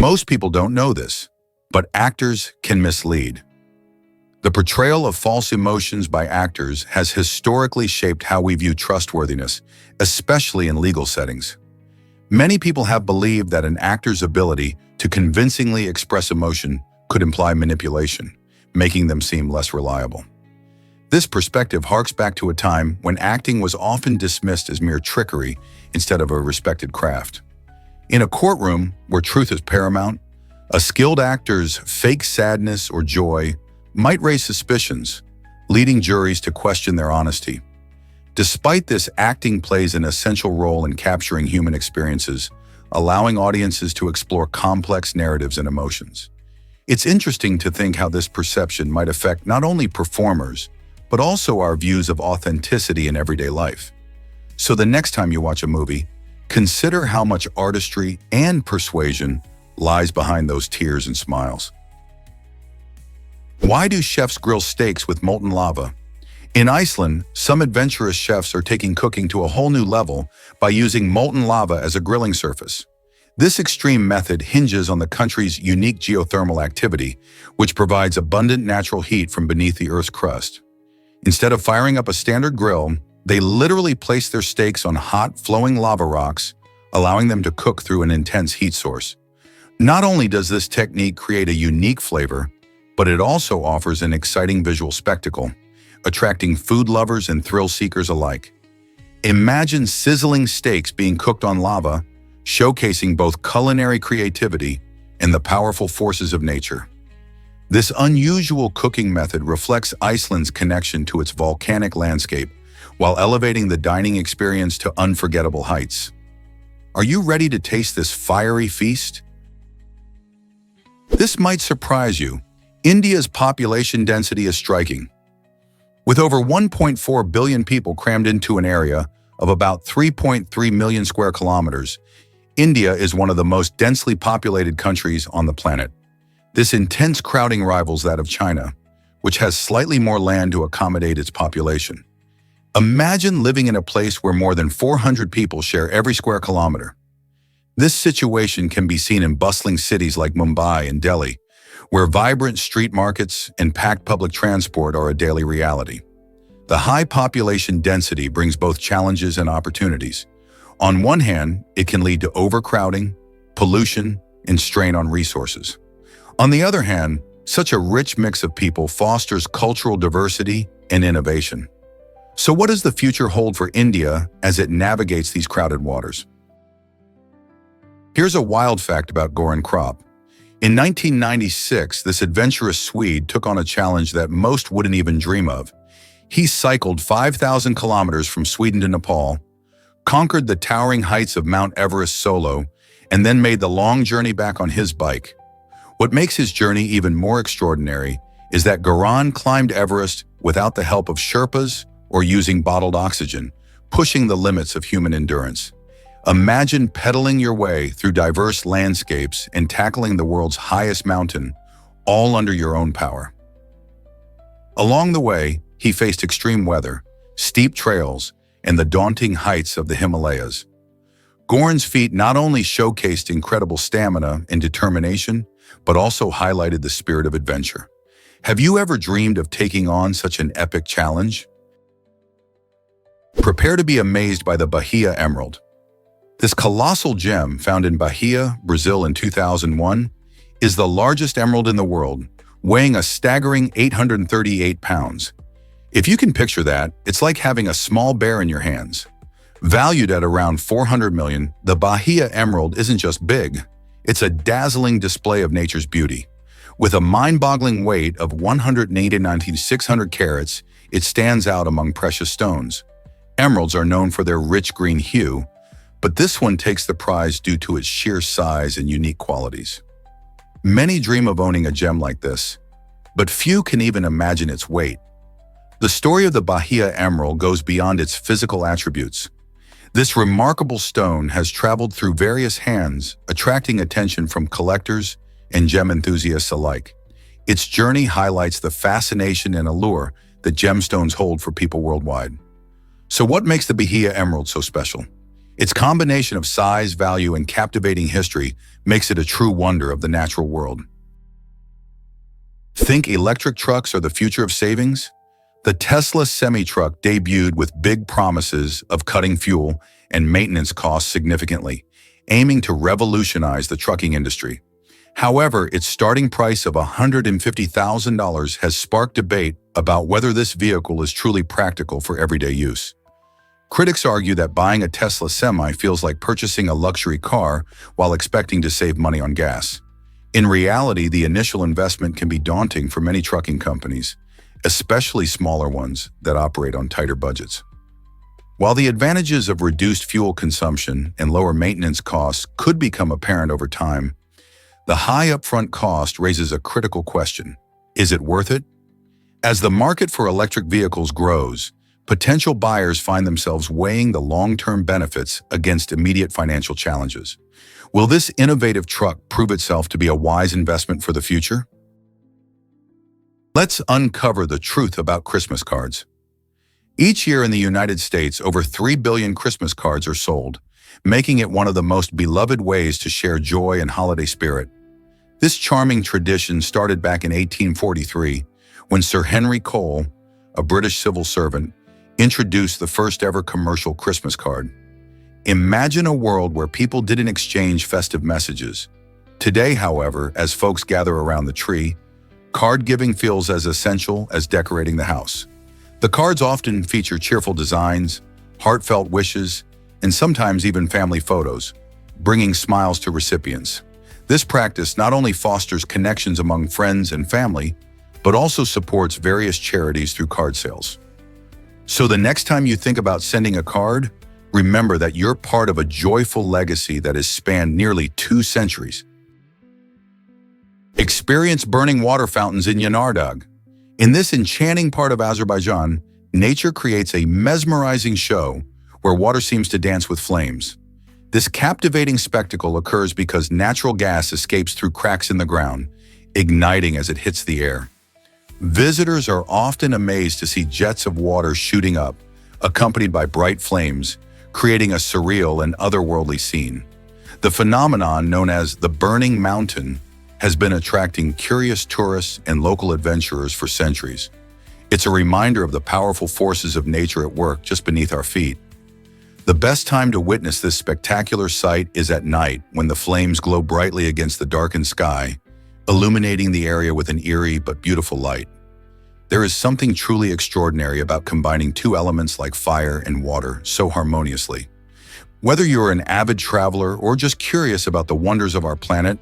Most people don't know this, but actors can mislead. The portrayal of false emotions by actors has historically shaped how we view trustworthiness, especially in legal settings. Many people have believed that an actor's ability to convincingly express emotion could imply manipulation, making them seem less reliable. This perspective harks back to a time when acting was often dismissed as mere trickery instead of a respected craft. In a courtroom where truth is paramount, a skilled actor's fake sadness or joy might raise suspicions, leading juries to question their honesty. Despite this, acting plays an essential role in capturing human experiences, allowing audiences to explore complex narratives and emotions. It's interesting to think how this perception might affect not only performers, but also our views of authenticity in everyday life. So the next time you watch a movie, consider how much artistry and persuasion lies behind those tears and smiles. Why do chefs grill steaks with molten lava? In Iceland, some adventurous chefs are taking cooking to a whole new level by using molten lava as a grilling surface. This extreme method hinges on the country's unique geothermal activity, which provides abundant natural heat from beneath the Earth's crust. Instead of firing up a standard grill, they literally place their steaks on hot, flowing lava rocks, allowing them to cook through an intense heat source. Not only does this technique create a unique flavor, but it also offers an exciting visual spectacle, attracting food lovers and thrill seekers alike. Imagine sizzling steaks being cooked on lava, showcasing both culinary creativity and the powerful forces of nature. This unusual cooking method reflects Iceland's connection to its volcanic landscape, while elevating the dining experience to unforgettable heights. Are you ready to taste this fiery feast? This might surprise you. India's population density is striking. With over 1.4 billion people crammed into an area of about 3.3 million square kilometers, India is one of the most densely populated countries on the planet. This intense crowding rivals that of China, which has slightly more land to accommodate its population. Imagine living in a place where more than 400 people share every square kilometer. This situation can be seen in bustling cities like Mumbai and Delhi, where vibrant street markets and packed public transport are a daily reality. The high population density brings both challenges and opportunities. On one hand, it can lead to overcrowding, pollution, and strain on resources. On the other hand, such a rich mix of people fosters cultural diversity and innovation. So what does the future hold for India as it navigates these crowded waters? Here's a wild fact about Goran Kropp. In 1996, this adventurous Swede took on a challenge that most wouldn't even dream of. He cycled 5,000 kilometers from Sweden to Nepal, conquered the towering heights of Mount Everest solo, and then made the long journey back on his bike. What makes his journey even more extraordinary is that Goran climbed Everest without the help of Sherpas or using bottled oxygen, pushing the limits of human endurance. Imagine pedaling your way through diverse landscapes and tackling the world's highest mountain, all under your own power. Along the way, he faced extreme weather, steep trails, and the daunting heights of the Himalayas. Goran's feat not only showcased incredible stamina and determination, but also highlighted the spirit of adventure. Have you ever dreamed of taking on such an epic challenge? Prepare to be amazed by the Bahia Emerald. This colossal gem, found in Bahia, Brazil in 2001, is the largest emerald in the world, weighing a staggering 838 pounds. If you can picture that, it's like having a small bear in your hands. Valued at around $400 million, the Bahia Emerald isn't just big, it's a dazzling display of nature's beauty. With a mind-boggling weight of 189,600 carats, it stands out among precious stones. Emeralds are known for their rich green hue, but this one takes the prize due to its sheer size and unique qualities. Many dream of owning a gem like this, but few can even imagine its weight. The story of the Bahia Emerald goes beyond its physical attributes. This remarkable stone has traveled through various hands, attracting attention from collectors and gem enthusiasts alike. Its journey highlights the fascination and allure that gemstones hold for people worldwide. So what makes the Bahia Emerald so special? Its combination of size, value, and captivating history makes it a true wonder of the natural world. Think electric trucks are the future of savings? The Tesla semi-truck debuted with big promises of cutting fuel and maintenance costs significantly, aiming to revolutionize the trucking industry. However, its starting price of $150,000 has sparked debate about whether this vehicle is truly practical for everyday use. Critics argue that buying a Tesla Semi feels like purchasing a luxury car while expecting to save money on gas. In reality, the initial investment can be daunting for many trucking companies, especially smaller ones that operate on tighter budgets. While the advantages of reduced fuel consumption and lower maintenance costs could become apparent over time, the high upfront cost raises a critical question. Is it worth it? As the market for electric vehicles grows, potential buyers find themselves weighing the long-term benefits against immediate financial challenges. Will this innovative truck prove itself to be a wise investment for the future? Let's uncover the truth about Christmas cards. Each year in the United States, over 3 billion Christmas cards are sold, making it one of the most beloved ways to share joy and holiday spirit. This charming tradition started back in 1843, when Sir Henry Cole, a British civil servant, introduced the first ever commercial Christmas card. Imagine a world where people didn't exchange festive messages. Today, however, as folks gather around the tree, card giving feels as essential as decorating the house. The cards often feature cheerful designs, heartfelt wishes, and sometimes even family photos, bringing smiles to recipients. This practice not only fosters connections among friends and family, but also supports various charities through card sales. So the next time you think about sending a card, remember that you're part of a joyful legacy that has spanned nearly 2 centuries. Experience burning water fountains in Yanardağ. In this enchanting part of Azerbaijan, nature creates a mesmerizing show where water seems to dance with flames. This captivating spectacle occurs because natural gas escapes through cracks in the ground, igniting as it hits the air. Visitors are often amazed to see jets of water shooting up, accompanied by bright flames, creating a surreal and otherworldly scene. The phenomenon, known as the Burning Mountain, has been attracting curious tourists and local adventurers for centuries. It's a reminder of the powerful forces of nature at work just beneath our feet. The best time to witness this spectacular sight is at night, when the flames glow brightly against the darkened sky, illuminating the area with an eerie but beautiful light. There is something truly extraordinary about combining 2 elements like fire and water so harmoniously. Whether you're an avid traveler or just curious about the wonders of our planet,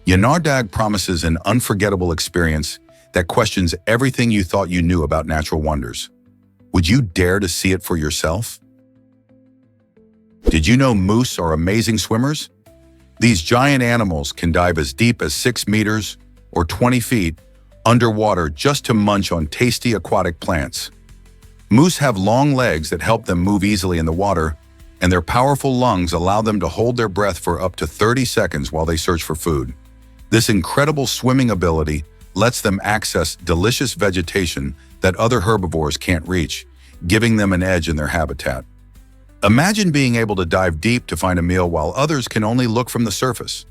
Yanardağ promises an unforgettable experience that questions everything you thought you knew about natural wonders. Would you dare to see it for yourself? Did you know moose are amazing swimmers? These giant animals can dive as deep as 6 meters or 20 feet underwater just to munch on tasty aquatic plants. Moose have long legs that help them move easily in the water, and their powerful lungs allow them to hold their breath for up to 30 seconds while they search for food. This incredible swimming ability lets them access delicious vegetation that other herbivores can't reach, giving them an edge in their habitat. Imagine being able to dive deep to find a meal while others can only look from the surface.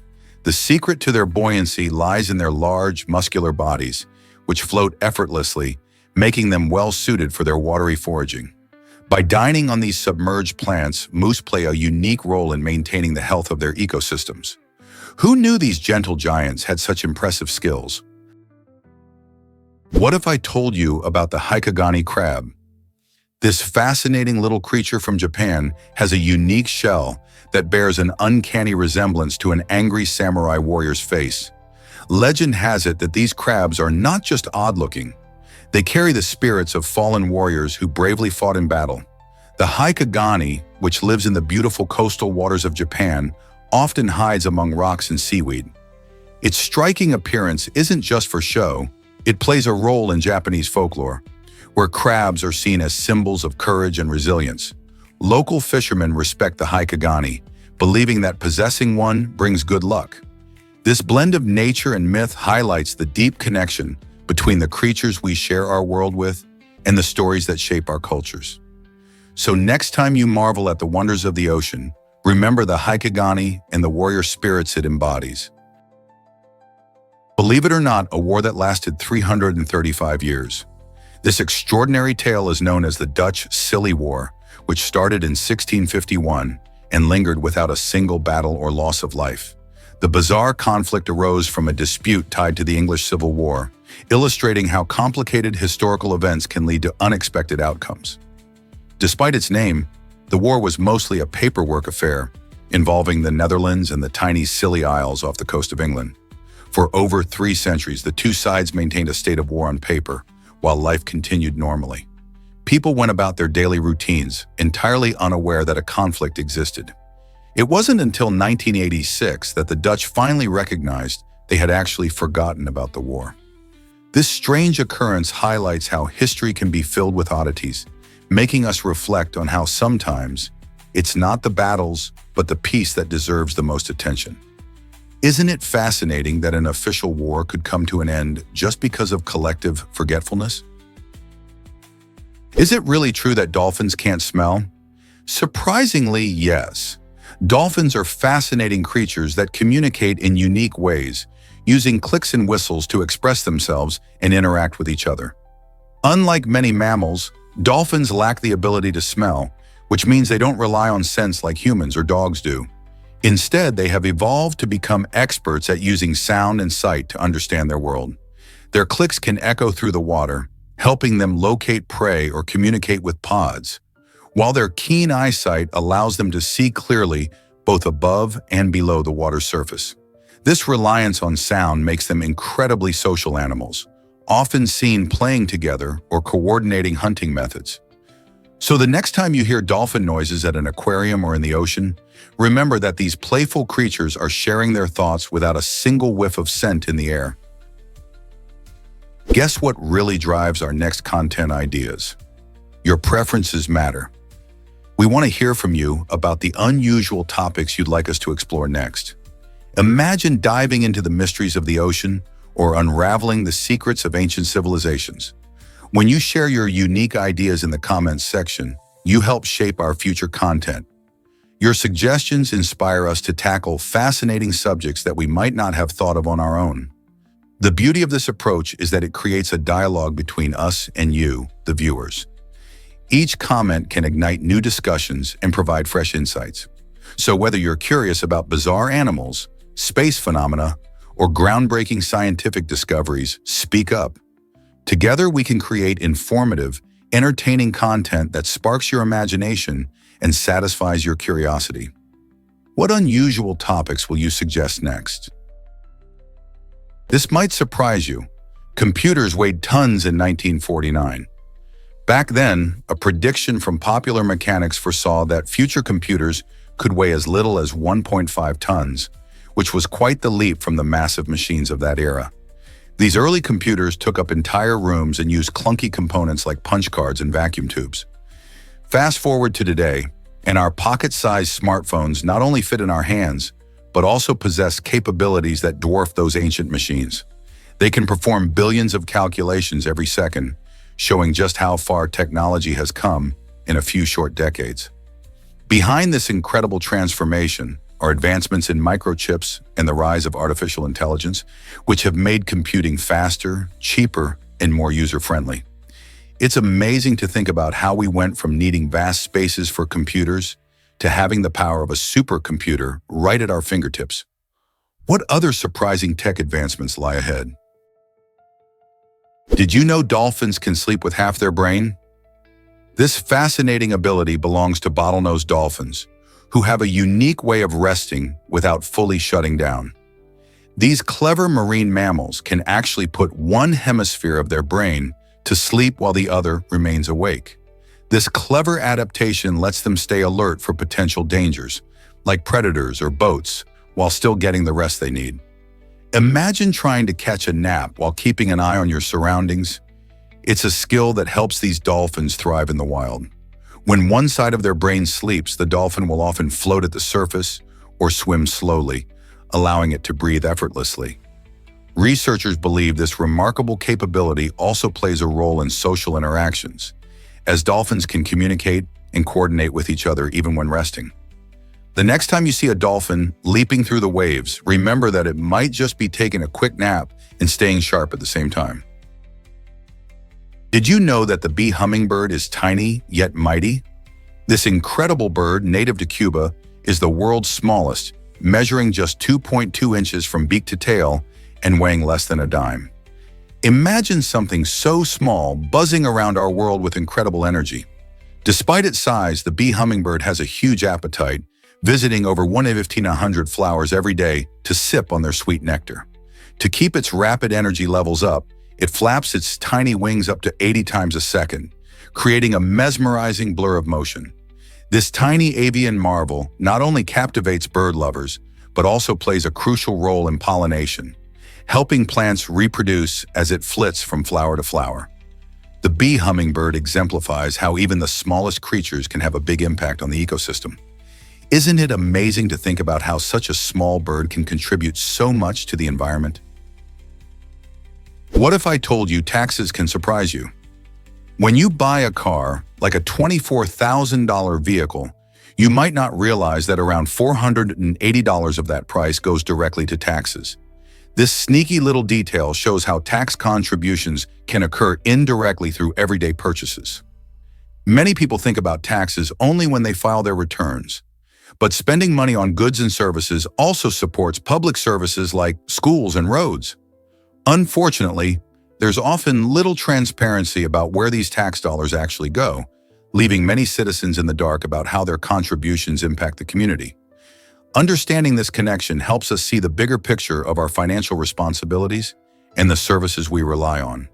The secret to their buoyancy lies in their large, muscular bodies, which float effortlessly, making them well-suited for their watery foraging. By dining on these submerged plants, moose play a unique role in maintaining the health of their ecosystems. Who knew these gentle giants had such impressive skills? What if I told you about the Hikigani crab? This fascinating little creature from Japan has a unique shell that bears an uncanny resemblance to an angry samurai warrior's face. Legend has it that these crabs are not just odd-looking. They carry the spirits of fallen warriors who bravely fought in battle. The Hikigani, which lives in the beautiful coastal waters of Japan, often hides among rocks and seaweed. Its striking appearance isn't just for show, it plays a role in Japanese folklore, where crabs are seen as symbols of courage and resilience. Local fishermen respect the Hikigani, believing that possessing one brings good luck. This blend of nature and myth highlights the deep connection between the creatures we share our world with and the stories that shape our cultures. So next time you marvel at the wonders of the ocean, Remember the Haikagani and the warrior spirits it embodies. Believe it or not, a war that lasted 335 years. This extraordinary tale is known as the Dutch Scilly War, which started in 1651 and lingered without a single battle or loss of life. The bizarre conflict arose from a dispute tied to the English Civil War, illustrating how complicated historical events can lead to unexpected outcomes. Despite its name, the war was mostly a paperwork affair, involving the Netherlands and the tiny Scilly Isles off the coast of England. For over 3 centuries, the two sides maintained a state of war on paper, while life continued normally. People went about their daily routines, entirely unaware that a conflict existed. It wasn't until 1986 that the Dutch finally recognized they had actually forgotten about the war. This strange occurrence highlights how history can be filled with oddities, making us reflect on how sometimes it's not the battles, but the peace that deserves the most attention. Isn't it fascinating that an official war could come to an end just because of collective forgetfulness? Is it really true that dolphins can't smell? Surprisingly, yes. Dolphins are fascinating creatures that communicate in unique ways, using clicks and whistles to express themselves and interact with each other. Unlike many mammals, dolphins lack the ability to smell, which means they don't rely on scents like humans or dogs do. Instead, they have evolved to become experts at using sound and sight to understand their world. Their clicks can echo through the water, helping them locate prey or communicate with pods, while their keen eyesight allows them to see clearly both above and below the water's surface. This reliance on sound makes them incredibly social animals, often seen playing together or coordinating hunting methods. So the next time you hear dolphin noises at an aquarium or in the ocean, remember that these playful creatures are sharing their thoughts without a single whiff of scent in the air. Guess what really drives our next content ideas? Your preferences matter. We want to hear from you about the unusual topics you'd like us to explore next. Imagine diving into the mysteries of the ocean or unraveling the secrets of ancient civilizations. When you share your unique ideas in the comments section, you help shape our future content. Your suggestions inspire us to tackle fascinating subjects that we might not have thought of on our own. The beauty of this approach is that it creates a dialogue between us and you, the viewers. Each comment can ignite new discussions and provide fresh insights. So whether you're curious about bizarre animals, space phenomena, or groundbreaking scientific discoveries, speak up. Together we can create informative, entertaining content that sparks your imagination and satisfies your curiosity. What unusual topics will you suggest next? This might surprise you. Computers weighed tons in 1949. Back then, a prediction from Popular Mechanics foresaw that future computers could weigh as little as 1.5 tons, which was quite the leap from the massive machines of that era. These early computers took up entire rooms and used clunky components like punch cards and vacuum tubes. Fast forward to today, and our pocket-sized smartphones not only fit in our hands, but also possess capabilities that dwarf those ancient machines. They can perform billions of calculations every second, showing just how far technology has come in a few short decades. Behind this incredible transformation are advancements in microchips and the rise of artificial intelligence, which have made computing faster, cheaper, and more user-friendly. It's amazing to think about how we went from needing vast spaces for computers to having the power of a supercomputer right at our fingertips. What other surprising tech advancements lie ahead? Did you know dolphins can sleep with half their brain? This fascinating ability belongs to bottlenose dolphins, who have a unique way of resting without fully shutting down. These clever marine mammals can actually put one hemisphere of their brain to sleep while the other remains awake. This clever adaptation lets them stay alert for potential dangers, like predators or boats, while still getting the rest they need. Imagine trying to catch a nap while keeping an eye on your surroundings. It's a skill that helps these dolphins thrive in the wild. When one side of their brain sleeps, the dolphin will often float at the surface or swim slowly, allowing it to breathe effortlessly. Researchers believe this remarkable capability also plays a role in social interactions, as dolphins can communicate and coordinate with each other even when resting. The next time you see a dolphin leaping through the waves, remember that it might just be taking a quick nap and staying sharp at the same time. Did you know that the bee hummingbird is tiny yet mighty? This incredible bird, native to Cuba, is the world's smallest, measuring just 2.2 inches from beak to tail and weighing less than a dime. Imagine something so small buzzing around our world with incredible energy. Despite its size, the bee hummingbird has a huge appetite, visiting over 1,500 flowers every day to sip on their sweet nectar. To keep its rapid energy levels up, it flaps its tiny wings up to 80 times a second, creating a mesmerizing blur of motion. This tiny avian marvel not only captivates bird lovers, but also plays a crucial role in pollination, helping plants reproduce as it flits from flower to flower. The bee hummingbird exemplifies how even the smallest creatures can have a big impact on the ecosystem. Isn't it amazing to think about how such a small bird can contribute so much to the environment? What if I told you taxes can surprise you? When you buy a car, like a $24,000 vehicle, you might not realize that around $480 of that price goes directly to taxes. This sneaky little detail shows how tax contributions can occur indirectly through everyday purchases. Many people think about taxes only when they file their returns, but spending money on goods and services also supports public services like schools and roads. Unfortunately, there's often little transparency about where these tax dollars actually go, leaving many citizens in the dark about how their contributions impact the community. Understanding this connection helps us see the bigger picture of our financial responsibilities and the services we rely on.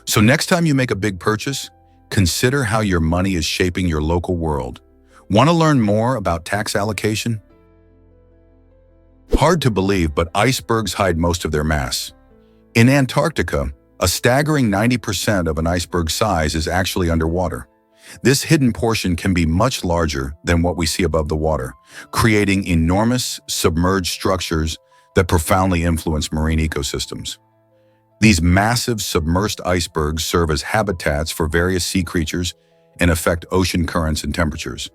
So next time you make a big purchase, consider how your money is shaping your local world. Want to learn more about tax allocation? Hard to believe, but icebergs hide most of their mass. In Antarctica, a staggering 90% of an iceberg's size is actually underwater. This hidden portion can be much larger than what we see above the water, creating enormous submerged structures that profoundly influence marine ecosystems. These massive submerged icebergs serve as habitats for various sea creatures and affect ocean currents and temperatures.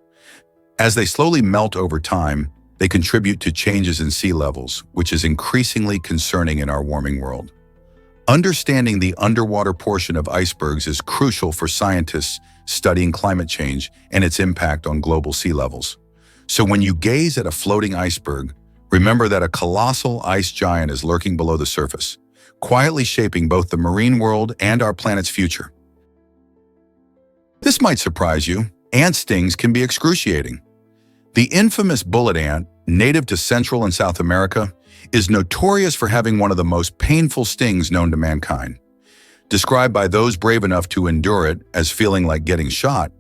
As they slowly melt over time, they contribute to changes in sea levels, which is increasingly concerning in our warming world. Understanding the underwater portion of icebergs is crucial for scientists studying climate change and its impact on global sea levels. So when you gaze at a floating iceberg, remember that a colossal ice giant is lurking below the surface, quietly shaping both the marine world and our planet's future. This might surprise you. Ant stings can be excruciating. The infamous bullet ant, native to Central and South America, is notorious for having one of the most painful stings known to mankind. Described by those brave enough to endure it as feeling like getting shot,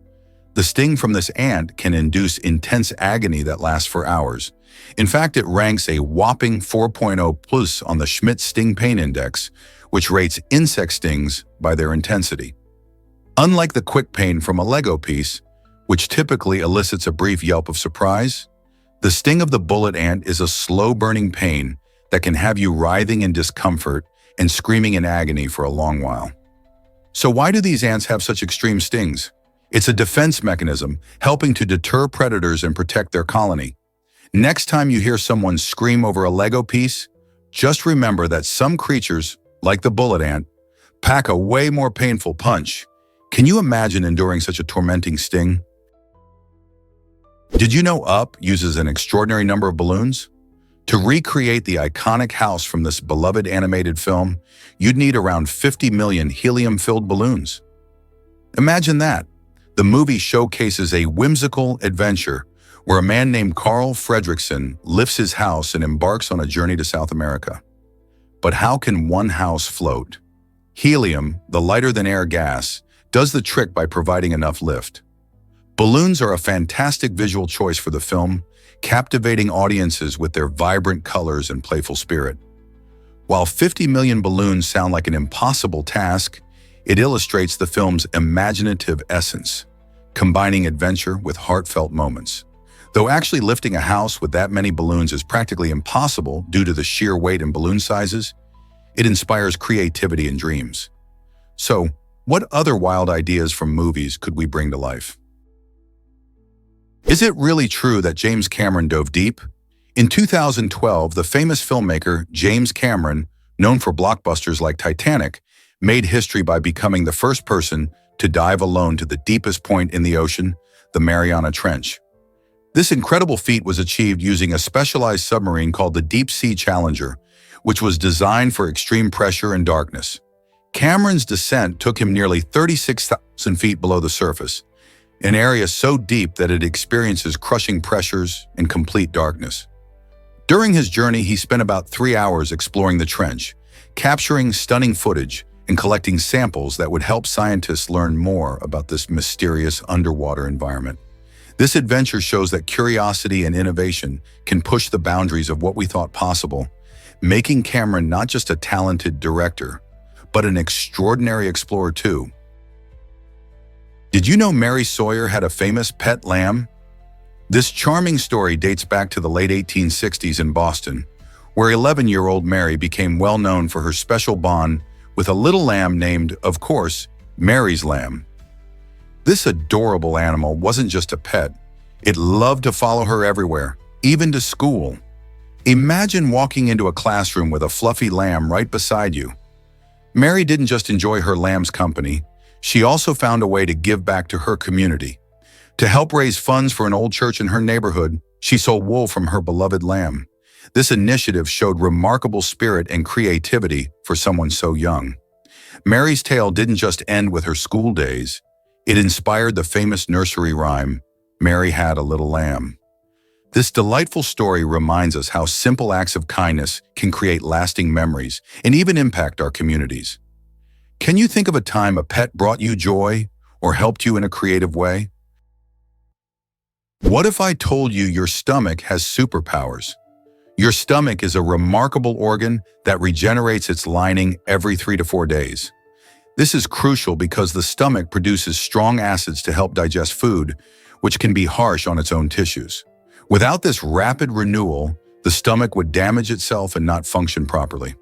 the sting from this ant can induce intense agony that lasts for hours. In fact, it ranks a whopping 4.0 plus on the Schmidt Sting Pain Index, which rates insect stings by their intensity. Unlike the quick pain from a Lego piece, which typically elicits a brief yelp of surprise, the sting of the bullet ant is a slow-burning pain that can have you writhing in discomfort and screaming in agony for a long while. So why do these ants have such extreme stings? It's a defense mechanism helping to deter predators and protect their colony. Next time you hear someone scream over a Lego piece, just remember that some creatures, like the bullet ant, pack a way more painful punch. Can you imagine enduring such a tormenting sting? Did you know Up uses an extraordinary number of balloons? To recreate the iconic house from this beloved animated film, you'd need around 50 million helium-filled balloons. Imagine that. The movie showcases a whimsical adventure where a man named Carl Fredrickson lifts his house and embarks on a journey to South America. But how can one house float? Helium, the lighter-than-air gas, does the trick by providing enough lift. Balloons are a fantastic visual choice for the film, captivating audiences with their vibrant colors and playful spirit. While 50 million balloons sound like an impossible task, it illustrates the film's imaginative essence, combining adventure with heartfelt moments. Though actually lifting a house with that many balloons is practically impossible due to the sheer weight and balloon sizes, it inspires creativity and dreams. So, what other wild ideas from movies could we bring to life? Is it really true that James Cameron dove deep? In 2012, the famous filmmaker James Cameron, known for blockbusters like Titanic, made history by becoming the first person to dive alone to the deepest point in the ocean, the Mariana Trench. This incredible feat was achieved using a specialized submarine called the Deep Sea Challenger, which was designed for extreme pressure and darkness. Cameron's descent took him nearly 36,000 feet below the surface, an area so deep that it experiences crushing pressures and complete darkness. During his journey, he spent about 3 hours exploring the trench, capturing stunning footage and collecting samples that would help scientists learn more about this mysterious underwater environment. This adventure shows that curiosity and innovation can push the boundaries of what we thought possible, making Cameron not just a talented director, but an extraordinary explorer too. Did you know Mary Sawyer had a famous pet lamb? This charming story dates back to the late 1860s in Boston, where 11-year-old Mary became well known for her special bond with a little lamb named, of course, Mary's lamb. This adorable animal wasn't just a pet. It loved to follow her everywhere, even to school. Imagine walking into a classroom with a fluffy lamb right beside you. Mary didn't just enjoy her lamb's company, she also found a way to give back to her community. To help raise funds for an old church in her neighborhood, she sold wool from her beloved lamb. This initiative showed remarkable spirit and creativity for someone so young. Mary's tale didn't just end with her school days. It inspired the famous nursery rhyme, "Mary Had a Little Lamb." This delightful story reminds us how simple acts of kindness can create lasting memories and even impact our communities. Can you think of a time a pet brought you joy or helped you in a creative way? What if I told you your stomach has superpowers? Your stomach is a remarkable organ that regenerates its lining every 3 to 4 days. This is crucial because the stomach produces strong acids to help digest food, which can be harsh on its own tissues. Without this rapid renewal, the stomach would damage itself and not function properly.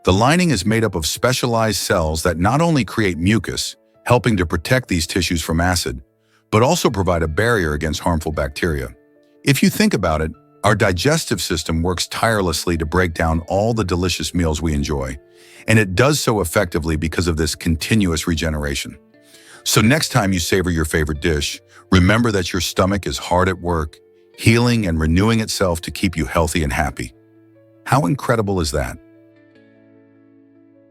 The lining is made up of specialized cells that not only create mucus, helping to protect these tissues from acid, but also provide a barrier against harmful bacteria. If you think about it, our digestive system works tirelessly to break down all the delicious meals we enjoy, and it does so effectively because of this continuous regeneration. So next time you savor your favorite dish, remember that your stomach is hard at work, healing and renewing itself to keep you healthy and happy. How incredible is that?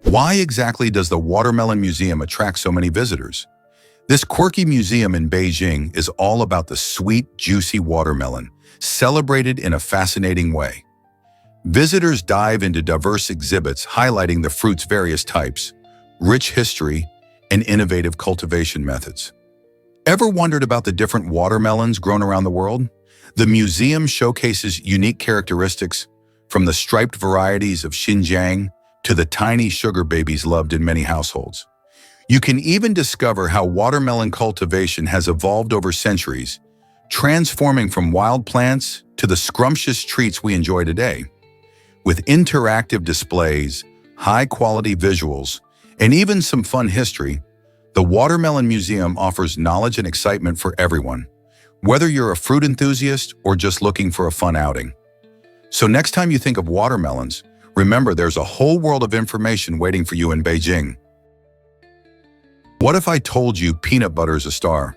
Why exactly does the Watermelon Museum attract so many visitors? This quirky museum in Beijing is all about the sweet, juicy watermelon, celebrated in a fascinating way. Visitors dive into diverse exhibits highlighting the fruit's various types, rich history, and innovative cultivation methods. Ever wondered about the different watermelons grown around the world? The museum showcases unique characteristics, from the striped varieties of Xinjiang to the tiny sugar babies loved in many households. You can even discover how watermelon cultivation has evolved over centuries, transforming from wild plants to the scrumptious treats we enjoy today. With interactive displays, high-quality visuals, and even some fun history, the Watermelon Museum offers knowledge and excitement for everyone, whether you're a fruit enthusiast or just looking for a fun outing. So next time you think of watermelons, remember there's a whole world of information waiting for you in Beijing. What if I told you peanut butter is a star?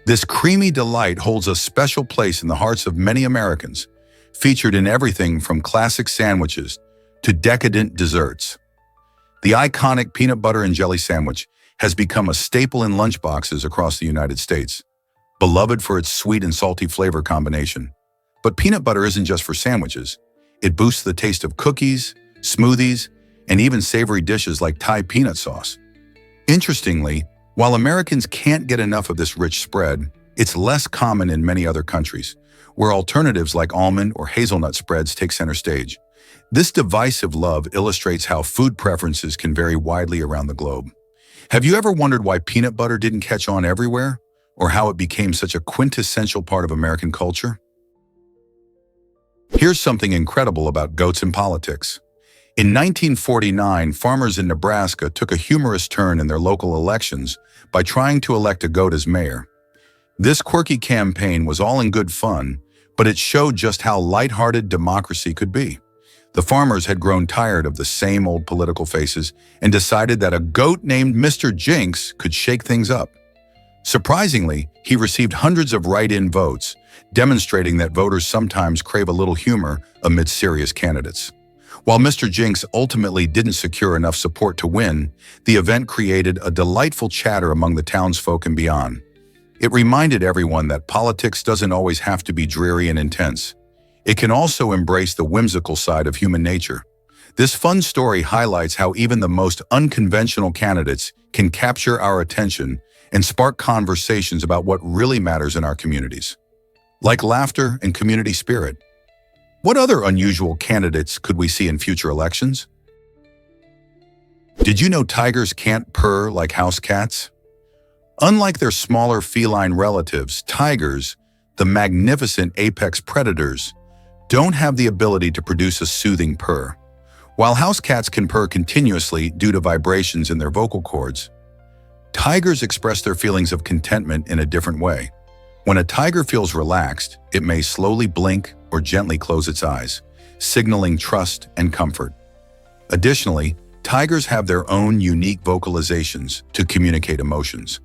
This creamy delight holds a special place in the hearts of many Americans, featured in everything from classic sandwiches to decadent desserts. The iconic peanut butter and jelly sandwich has become a staple in lunchboxes across the United States, beloved for its sweet and salty flavor combination. But peanut butter isn't just for sandwiches. It boosts the taste of cookies, smoothies, and even savory dishes like Thai peanut sauce. Interestingly, while Americans can't get enough of this rich spread, it's less common in many other countries, where alternatives like almond or hazelnut spreads take center stage. This divisive love illustrates how food preferences can vary widely around the globe. Have you ever wondered why peanut butter didn't catch on everywhere, or how it became such a quintessential part of American culture? Here's something incredible about goats in politics. In 1949, farmers in Nebraska took a humorous turn in their local elections by trying to elect a goat as mayor. This quirky campaign was all in good fun, but it showed just how lighthearted democracy could be. The farmers had grown tired of the same old political faces and decided that a goat named Mr. Jinx could shake things up. Surprisingly, he received hundreds of write-in votes, demonstrating that voters sometimes crave a little humor amidst serious candidates. While Mr. Jinx ultimately didn't secure enough support to win, the event created a delightful chatter among the townsfolk and beyond. It reminded everyone that politics doesn't always have to be dreary and intense. It can also embrace the whimsical side of human nature. This fun story highlights how even the most unconventional candidates can capture our attention and spark conversations about what really matters in our communities. Like laughter and community spirit. What other unusual candidates could we see in future elections? Did you know tigers can't purr like house cats? Unlike their smaller feline relatives, tigers, the magnificent apex predators, don't have the ability to produce a soothing purr. While house cats can purr continuously due to vibrations in their vocal cords, tigers express their feelings of contentment in a different way. When a tiger feels relaxed, it may slowly blink or gently close its eyes, signaling trust and comfort. Additionally, tigers have their own unique vocalizations to communicate emotions.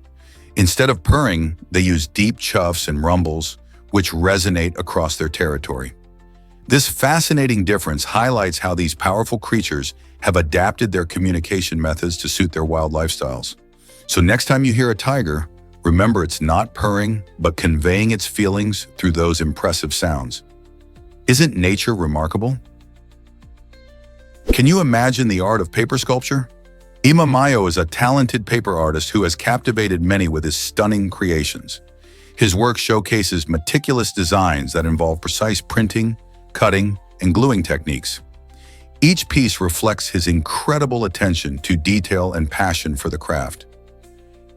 Instead of purring, they use deep chuffs and rumbles, which resonate across their territory. This fascinating difference highlights how these powerful creatures have adapted their communication methods to suit their wild lifestyles. So next time you hear a tiger, remember it's not purring, but conveying its feelings through those impressive sounds. Isn't nature remarkable? Can you imagine the art of paper sculpture? Mayo is a talented paper artist who has captivated many with his stunning creations. His work showcases meticulous designs that involve precise printing, cutting, and gluing techniques. Each piece reflects his incredible attention to detail and passion for the craft.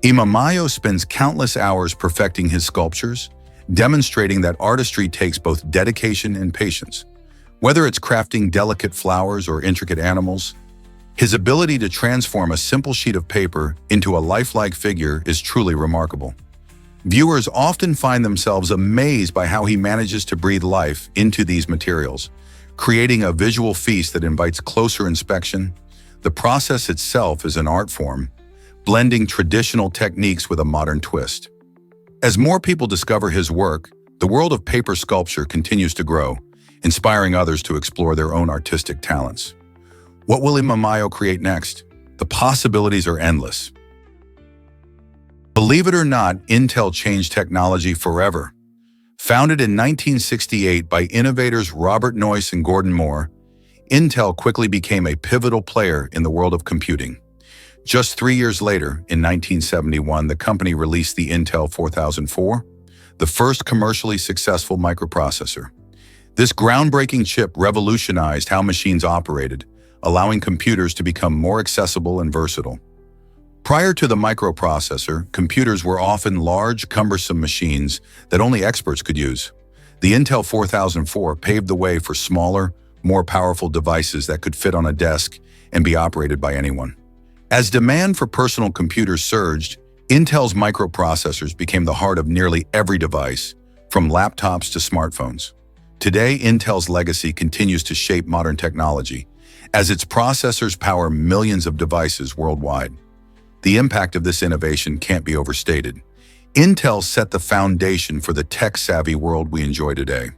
Mayo spends countless hours perfecting his sculptures, demonstrating that artistry takes both dedication and patience. Whether it's crafting delicate flowers or intricate animals, his ability to transform a simple sheet of paper into a lifelike figure is truly remarkable. Viewers often find themselves amazed by how he manages to breathe life into these materials, creating a visual feast that invites closer inspection. The process itself is an art form, blending traditional techniques with a modern twist. As more people discover his work, the world of paper sculpture continues to grow, inspiring others to explore their own artistic talents. What will Mayo create next? The possibilities are endless. Believe it or not, Intel changed technology forever. Founded in 1968 by innovators Robert Noyce and Gordon Moore, Intel quickly became a pivotal player in the world of computing. Just 3 years later, in 1971, the company released the Intel 4004, the first commercially successful microprocessor. This groundbreaking chip revolutionized how machines operated, allowing computers to become more accessible and versatile. Prior to the microprocessor, computers were often large, cumbersome machines that only experts could use. The Intel 4004 paved the way for smaller, more powerful devices that could fit on a desk and be operated by anyone. As demand for personal computers surged, Intel's microprocessors became the heart of nearly every device, from laptops to smartphones. Today, Intel's legacy continues to shape modern technology, as its processors power millions of devices worldwide. The impact of this innovation can't be overstated. Intel set the foundation for the tech-savvy world we enjoy today.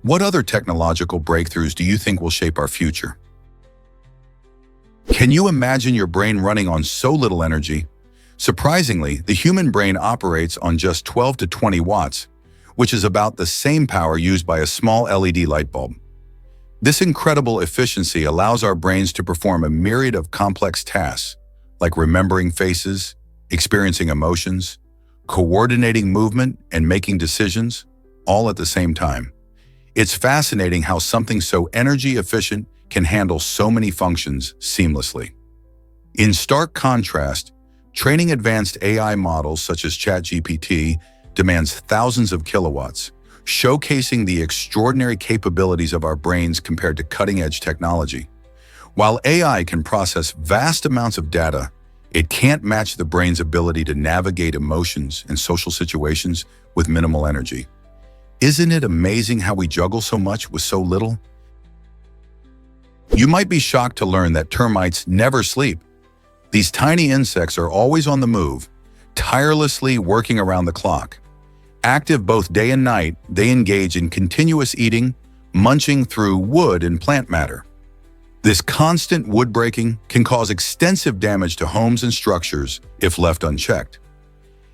What other technological breakthroughs do you think will shape our future? Can you imagine your brain running on so little energy? Surprisingly, the human brain operates on just 12 to 20 watts, which is about the same power used by a small LED light bulb. This incredible efficiency allows our brains to perform a myriad of complex tasks, like remembering faces, experiencing emotions, coordinating movement, and making decisions, all at the same time. It's fascinating how something so energy efficient can handle so many functions seamlessly. In stark contrast, training advanced AI models such as ChatGPT demands thousands of kilowatts, showcasing the extraordinary capabilities of our brains compared to cutting-edge technology. While AI can process vast amounts of data, It can't match the brain's ability to navigate emotions and social situations with minimal energy. Isn't it amazing how we juggle so much with so little? You might be shocked to learn that termites never sleep. These tiny insects are always on the move, tirelessly working around the clock. Active both day and night, they engage in continuous eating, munching through wood and plant matter. This constant wood breaking can cause extensive damage to homes and structures if left unchecked.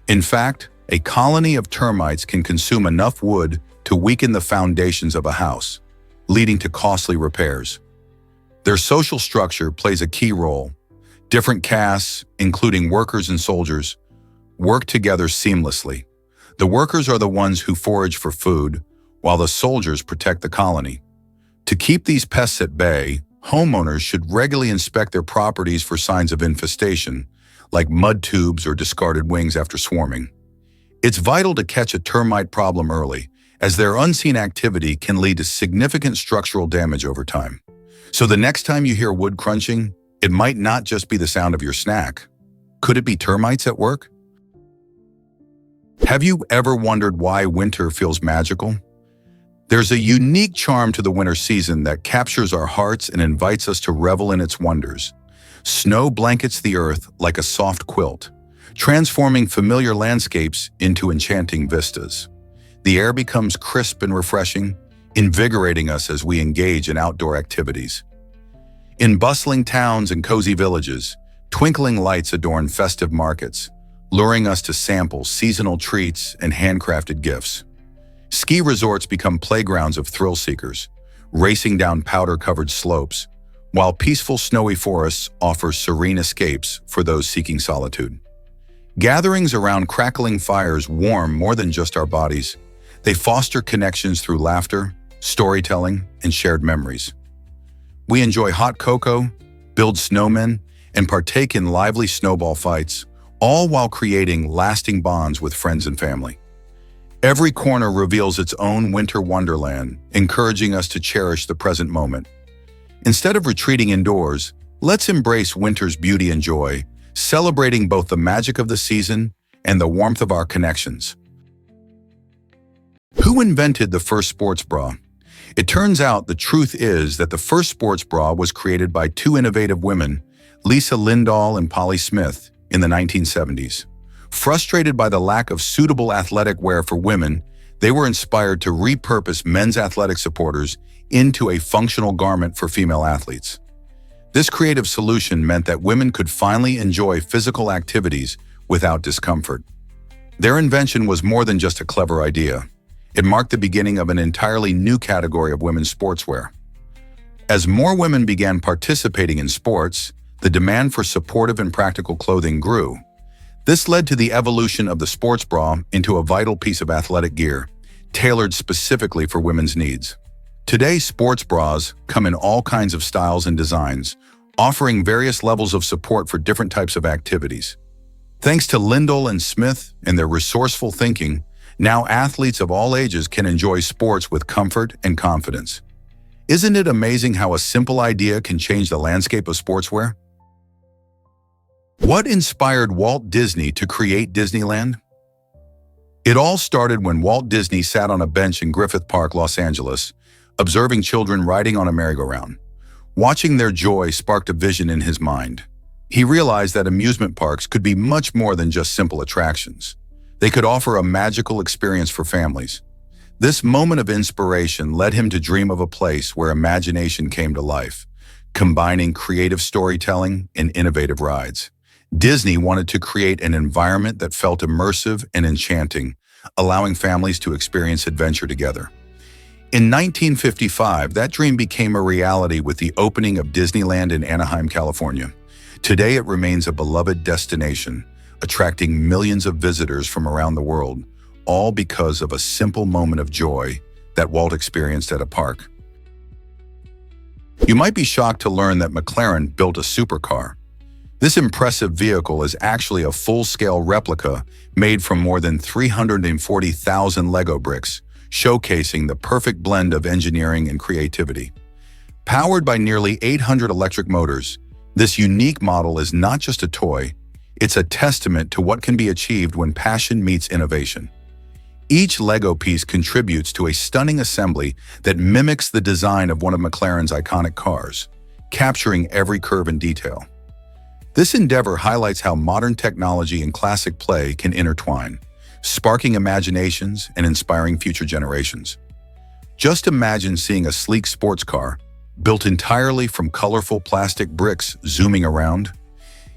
In fact, a colony of termites can consume enough wood to weaken the foundations of a house, leading to costly repairs. Their social structure plays a key role. Different castes, including workers and soldiers, work together seamlessly. The workers are the ones who forage for food, while the soldiers protect the colony. To keep these pests at bay, homeowners should regularly inspect their properties for signs of infestation, like mud tubes or discarded wings after swarming. It's vital to catch a termite problem early, as their unseen activity can lead to significant structural damage over time. So the next time you hear wood crunching, it might not just be the sound of your snack. Could it be termites at work? Have you ever wondered why winter feels magical? There's a unique charm to the winter season that captures our hearts and invites us to revel in its wonders. Snow blankets the earth like a soft quilt, transforming familiar landscapes into enchanting vistas. The air becomes crisp and refreshing, invigorating us as we engage in outdoor activities. In bustling towns and cozy villages, twinkling lights adorn festive markets, luring us to sample seasonal treats and handcrafted gifts. Ski resorts become playgrounds of thrill seekers, racing down powder-covered slopes, while peaceful snowy forests offer serene escapes for those seeking solitude. Gatherings around crackling fires warm more than just our bodies. They foster connections through laughter, storytelling, and shared memories. We enjoy hot cocoa, build snowmen, and partake in lively snowball fights, all while creating lasting bonds with friends and family. Every corner reveals its own winter wonderland, encouraging us to cherish the present moment. Instead of retreating indoors, let's embrace winter's beauty and joy, celebrating both the magic of the season and the warmth of our connections. Who invented the first sports bra? It turns out the truth is that the first sports bra was created by two innovative women, Lisa Lindahl and Polly Smith, in the 1970s. Frustrated by the lack of suitable athletic wear for women, they were inspired to repurpose men's athletic supporters into a functional garment for female athletes. This creative solution meant that women could finally enjoy physical activities without discomfort. Their invention was more than just a clever idea. It marked the beginning of an entirely new category of women's sportswear. As more women began participating in sports, the demand for supportive and practical clothing grew. This led to the evolution of the sports bra into a vital piece of athletic gear, tailored specifically for women's needs. Today, sports bras come in all kinds of styles and designs, offering various levels of support for different types of activities. Thanks to Lindahl and Smith and their resourceful thinking, now athletes of all ages can enjoy sports with comfort and confidence. Isn't it amazing how a simple idea can change the landscape of sportswear? What inspired Walt Disney to create Disneyland? It all started when Walt Disney sat on a bench in Griffith Park, Los Angeles, observing children riding on a merry-go-round. Watching their joy sparked a vision in his mind. He realized that amusement parks could be much more than just simple attractions. They could offer a magical experience for families. This moment of inspiration led him to dream of a place where imagination came to life, combining creative storytelling and innovative rides. Disney wanted to create an environment that felt immersive and enchanting, allowing families to experience adventure together. In 1955, that dream became a reality with the opening of Disneyland in Anaheim, California. Today, it remains a beloved destination, attracting millions of visitors from around the world, all because of a simple moment of joy that Walt experienced at a park. You might be shocked to learn that McLaren built a supercar. This impressive vehicle is actually a full-scale replica made from more than 340,000 Lego bricks, showcasing the perfect blend of engineering and creativity. Powered by nearly 800 electric motors, this unique model is not just a toy, It's a testament to what can be achieved when passion meets innovation. Each Lego piece contributes to a stunning assembly that mimics the design of one of McLaren's iconic cars, capturing every curve and detail. This endeavor highlights how modern technology and classic play can intertwine, sparking imaginations and inspiring future generations. Just imagine seeing a sleek sports car, built entirely from colorful plastic bricks zooming around.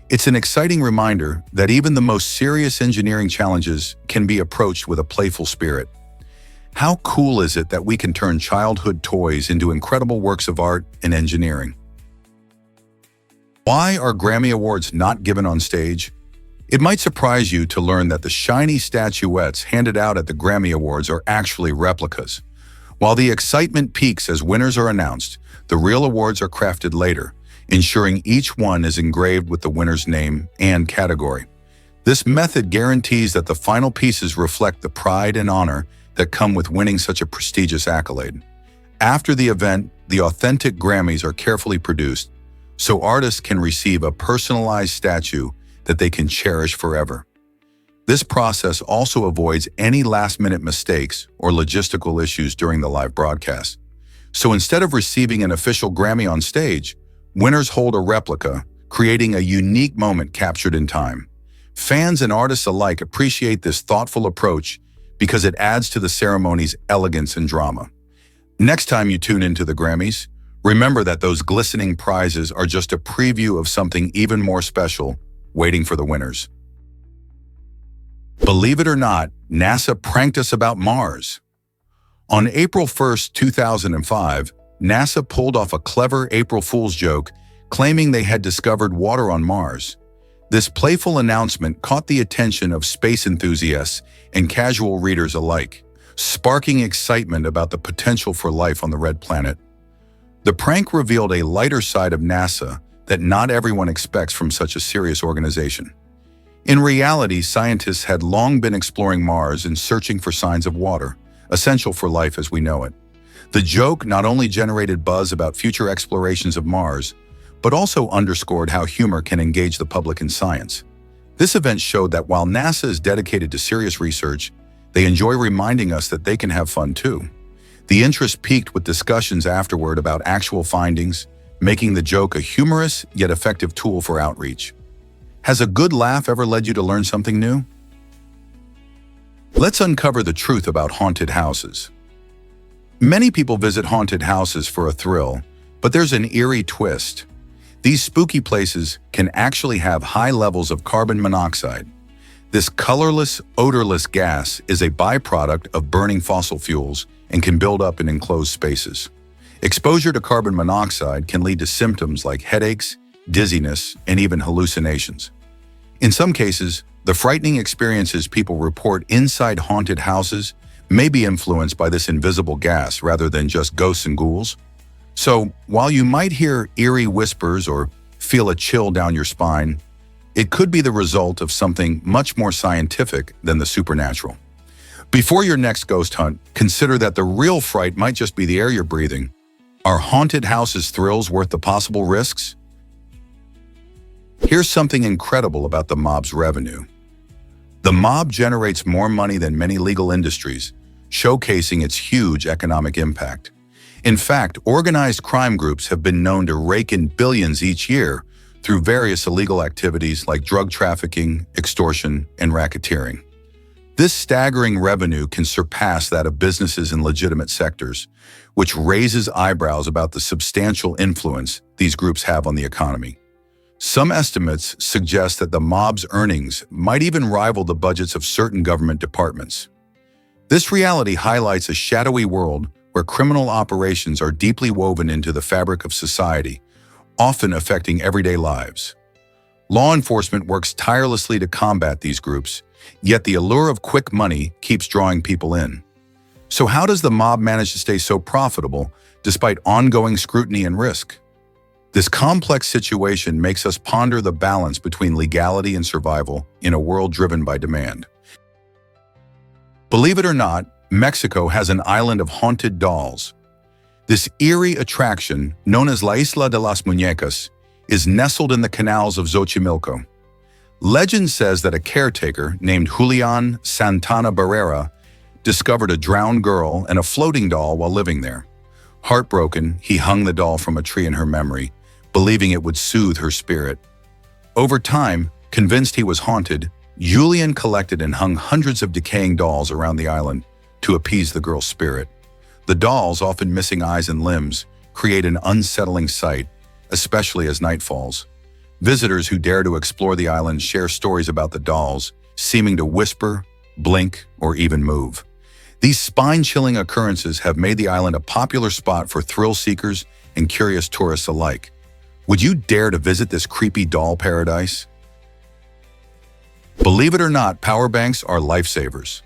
It's an exciting reminder that even the most serious engineering challenges can be approached with a playful spirit. How cool is it that we can turn childhood toys into incredible works of art and engineering? Why are Grammy Awards not given on stage? It might surprise you to learn that the shiny statuettes handed out at the Grammy Awards are actually replicas. While the excitement peaks as winners are announced, the real awards are crafted later, ensuring each one is engraved with the winner's name and category. This method guarantees that the final pieces reflect the pride and honor that come with winning such a prestigious accolade. After the event, the authentic Grammys are carefully produced, so artists can receive a personalized statue that they can cherish forever. This process also avoids any last-minute mistakes or logistical issues during the live broadcast. So instead of receiving an official Grammy on stage, winners hold a replica, creating a unique moment captured in time. Fans and artists alike appreciate this thoughtful approach because it adds to the ceremony's elegance and drama. Next time you tune into the Grammys, remember that those glistening prizes are just a preview of something even more special waiting for the winners. Believe it or not, NASA pranked us about Mars. On April 1st, 2005, NASA pulled off a clever April Fool's joke claiming they had discovered water on Mars. This playful announcement caught the attention of space enthusiasts and casual readers alike, sparking excitement about the potential for life on the red planet. The prank revealed a lighter side of NASA that not everyone expects from such a serious organization. In reality, scientists had long been exploring Mars and searching for signs of water, essential for life as we know it. The joke not only generated buzz about future explorations of Mars, but also underscored how humor can engage the public in science. This event showed that while NASA is dedicated to serious research, they enjoy reminding us that they can have fun too. The interest peaked with discussions afterward about actual findings, making the joke a humorous yet effective tool for outreach. Has a good laugh ever led you to learn something new? Let's uncover the truth about haunted houses. Many people visit haunted houses for a thrill, but there's an eerie twist. These spooky places can actually have high levels of carbon monoxide. This colorless, odorless gas is a byproduct of burning fossil fuels and can build up in enclosed spaces. Exposure to carbon monoxide can lead to symptoms like headaches, dizziness, and even hallucinations. In some cases, the frightening experiences people report inside haunted houses may be influenced by this invisible gas rather than just ghosts and ghouls. So, while you might hear eerie whispers or feel a chill down your spine, it could be the result of something much more scientific than the supernatural. Before your next ghost hunt, consider that the real fright might just be the air you're breathing. Are haunted houses' thrills worth the possible risks? Here's something incredible about the mob's revenue. The mob generates more money than many legal industries, showcasing its huge economic impact. In fact, organized crime groups have been known to rake in billions each year through various illegal activities like drug trafficking, extortion, and racketeering. This staggering revenue can surpass that of businesses in legitimate sectors, which raises eyebrows about the substantial influence these groups have on the economy. Some estimates suggest that the mob's earnings might even rival the budgets of certain government departments. This reality highlights a shadowy world where criminal operations are deeply woven into the fabric of society, often affecting everyday lives. Law enforcement works tirelessly to combat these groups, yet the allure of quick money keeps drawing people in. So how does the mob manage to stay so profitable despite ongoing scrutiny and risk? This complex situation makes us ponder the balance between legality and survival in a world driven by demand. Believe it or not, Mexico has an island of haunted dolls. This eerie attraction, known as La Isla de las Muñecas, is nestled in the canals of Xochimilco. Legend says that a caretaker named Julian Santana Barrera discovered a drowned girl and a floating doll while living there. Heartbroken, he hung the doll from a tree in her memory, believing it would soothe her spirit. Over time, convinced he was haunted, Julian collected and hung hundreds of decaying dolls around the island to appease the girl's spirit. The dolls, often missing eyes and limbs, create an unsettling sight, especially as night falls. Visitors who dare to explore the island share stories about the dolls, seeming to whisper, blink, or even move. These spine-chilling occurrences have made the island a popular spot for thrill-seekers and curious tourists alike. Would you dare to visit this creepy doll paradise? Believe it or not, power banks are lifesavers.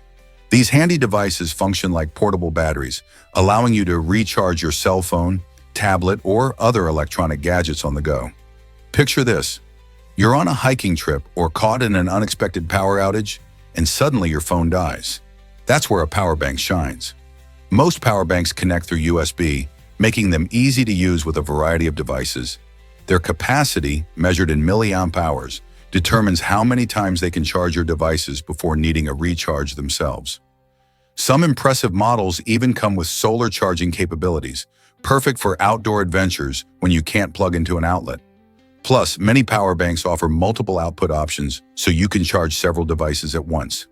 These handy devices function like portable batteries, allowing you to recharge your cell phone, tablet, or other electronic gadgets on the go. Picture this. You're on a hiking trip or caught in an unexpected power outage, and suddenly your phone dies. That's where a power bank shines. Most power banks connect through USB, making them easy to use with a variety of devices. Their capacity, measured in milliamp hours, determines how many times they can charge your devices before needing a recharge themselves. Some impressive models even come with solar charging capabilities, perfect for outdoor adventures when you can't plug into an outlet. Plus, many power banks offer multiple output options so you can charge several devices at once.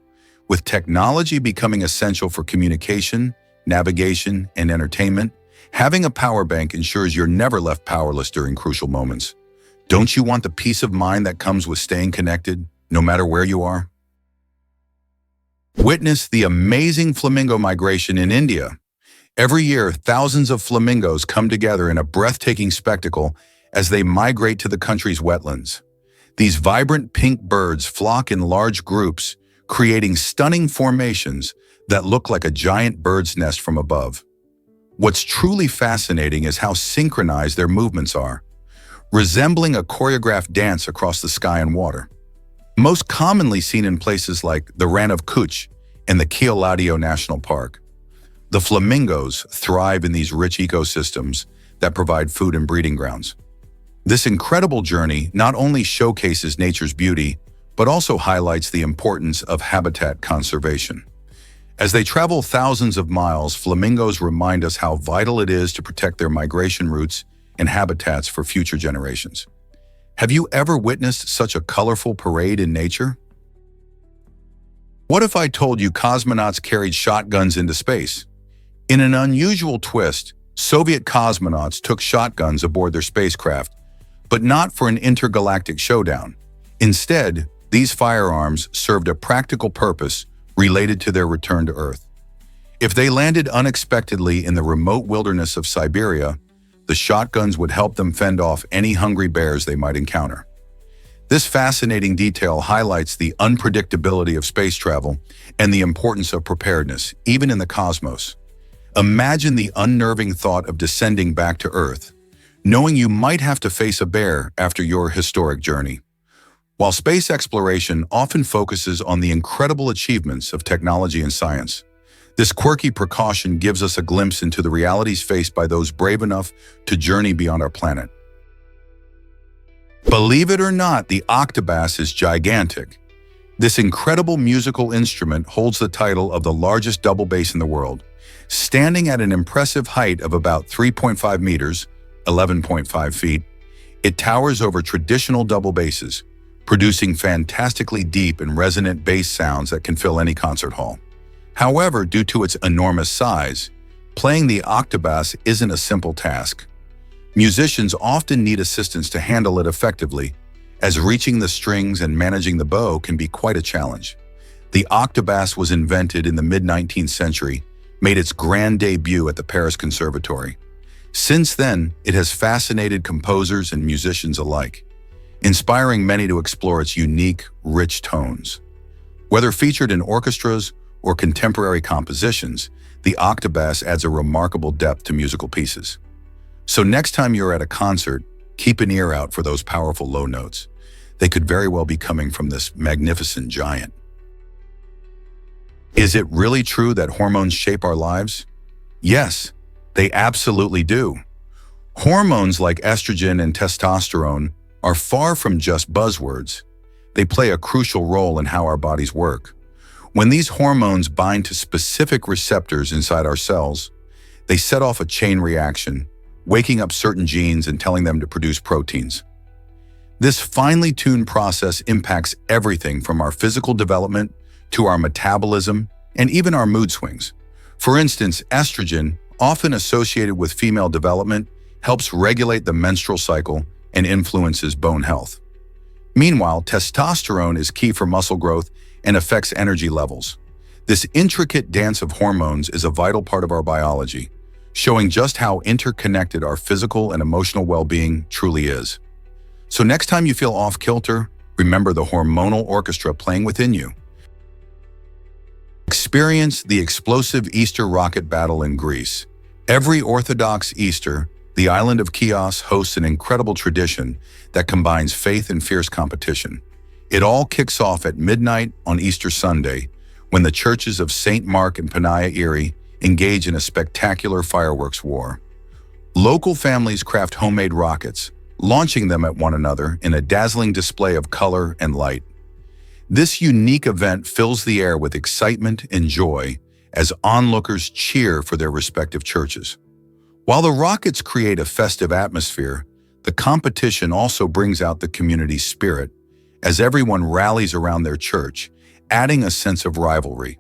With technology becoming essential for communication, navigation, and entertainment, having a power bank ensures you're never left powerless during crucial moments. Don't you want the peace of mind that comes with staying connected, no matter where you are? Witness the amazing flamingo migration in India. Every year, thousands of flamingos come together in a breathtaking spectacle as they migrate to the country's wetlands. These vibrant pink birds flock in large groups, creating stunning formations that look like a giant bird's nest from above. What's truly fascinating is how synchronized their movements are, resembling a choreographed dance across the sky and water. Most commonly seen in places like the Rann of Kutch and the Keoladeo National Park. The flamingos thrive in these rich ecosystems that provide food and breeding grounds. This incredible journey not only showcases nature's beauty, but also highlights the importance of habitat conservation. As they travel thousands of miles, flamingos remind us how vital it is to protect their migration routes and habitats for future generations. Have you ever witnessed such a colorful parade in nature? What if I told you cosmonauts carried shotguns into space? In an unusual twist, Soviet cosmonauts took shotguns aboard their spacecraft, but not for an intergalactic showdown. Instead, these firearms served a practical purpose related to their return to Earth. If they landed unexpectedly in the remote wilderness of Siberia, the shotguns would help them fend off any hungry bears they might encounter. This fascinating detail highlights the unpredictability of space travel and the importance of preparedness, even in the cosmos. Imagine the unnerving thought of descending back to Earth, knowing you might have to face a bear after your historic journey. While space exploration often focuses on the incredible achievements of technology and science, this quirky precaution gives us a glimpse into the realities faced by those brave enough to journey beyond our planet. Believe it or not, the octobass is gigantic. This incredible musical instrument holds the title of the largest double bass in the world, standing at an impressive height of about 3.5 meters, 11.5 feet. It towers over traditional double basses, producing fantastically deep and resonant bass sounds that can fill any concert hall. However, due to its enormous size, playing the octobass isn't a simple task. Musicians often need assistance to handle it effectively, as reaching the strings and managing the bow can be quite a challenge. The octobass was invented in the mid-19th century, made its grand debut at the Paris Conservatory. Since then, it has fascinated composers and musicians alike, inspiring many to explore its unique, rich tones. Whether featured in orchestras or contemporary compositions, the octobass adds a remarkable depth to musical pieces. So next time you're at a concert, keep an ear out for those powerful low notes. They could very well be coming from this magnificent giant. Is it really true that hormones shape our lives? Yes, they absolutely do. Hormones like estrogen and testosterone are far from just buzzwords. They play a crucial role in how our bodies work. When these hormones bind to specific receptors inside our cells, they set off a chain reaction, waking up certain genes and telling them to produce proteins. This finely tuned process impacts everything from our physical development to our metabolism and even our mood swings. For instance, estrogen, often associated with female development, helps regulate the menstrual cycle and influences bone health. Meanwhile, testosterone is key for muscle growth and affects energy levels. This intricate dance of hormones is a vital part of our biology, showing just how interconnected our physical and emotional well-being truly is. So next time you feel off-kilter, remember the hormonal orchestra playing within you. Experience the explosive Easter rocket battle in Greece. Every Orthodox Easter, the island of Chios hosts an incredible tradition that combines faith and fierce competition. It all kicks off at midnight on Easter Sunday, when the churches of St. Mark and Panaia Eri engage in a spectacular fireworks war. Local families craft homemade rockets, launching them at one another in a dazzling display of color and light. This unique event fills the air with excitement and joy as onlookers cheer for their respective churches. While the rockets create a festive atmosphere, the competition also brings out the community spirit as everyone rallies around their church, adding a sense of rivalry.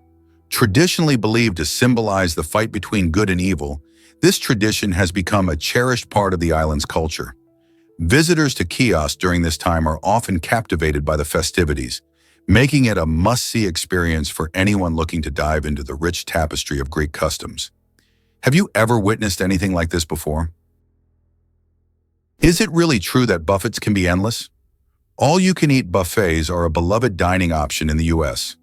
Traditionally believed to symbolize the fight between good and evil, this tradition has become a cherished part of the island's culture. Visitors to Chios during this time are often captivated by the festivities, making it a must-see experience for anyone looking to dive into the rich tapestry of Greek customs. Have you ever witnessed anything like this before? Is it really true that buffets can be endless? All-you-can-eat buffets are a beloved dining option in the U.S.,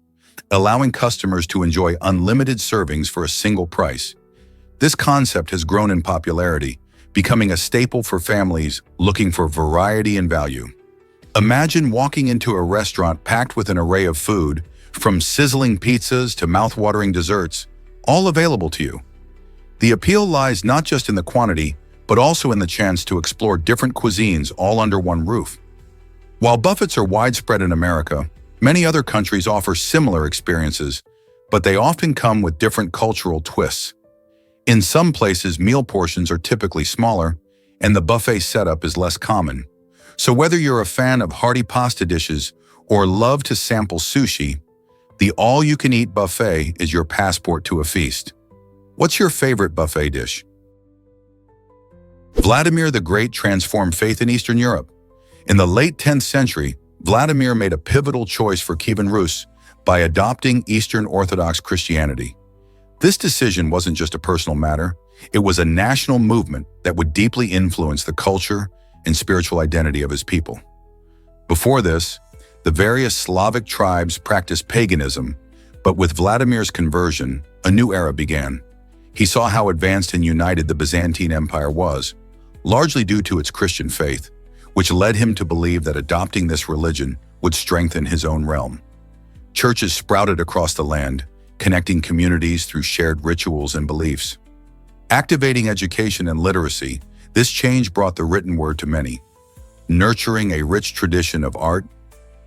allowing customers to enjoy unlimited servings for a single price. This concept has grown in popularity, becoming a staple for families looking for variety and value. Imagine walking into a restaurant packed with an array of food, from sizzling pizzas to mouth-watering desserts, all available to you. The appeal lies not just in the quantity, but also in the chance to explore different cuisines all under one roof. While buffets are widespread in America, many other countries offer similar experiences, but they often come with different cultural twists. In some places, meal portions are typically smaller, and the buffet setup is less common. So whether you're a fan of hearty pasta dishes or love to sample sushi, the all-you-can-eat buffet is your passport to a feast. What's your favorite buffet dish? Vladimir the Great transformed faith in Eastern Europe. In the late 10th century, Vladimir made a pivotal choice for Kievan Rus by adopting Eastern Orthodox Christianity. This decision wasn't just a personal matter, it was a national movement that would deeply influence the culture and spiritual identity of his people. Before this, the various Slavic tribes practiced paganism, but with Vladimir's conversion, a new era began. He saw how advanced and united the Byzantine Empire was, largely due to its Christian faith, which led him to believe that adopting this religion would strengthen his own realm. Churches sprouted across the land, connecting communities through shared rituals and beliefs. Activating education and literacy, this change brought the written word to many, nurturing a rich tradition of art,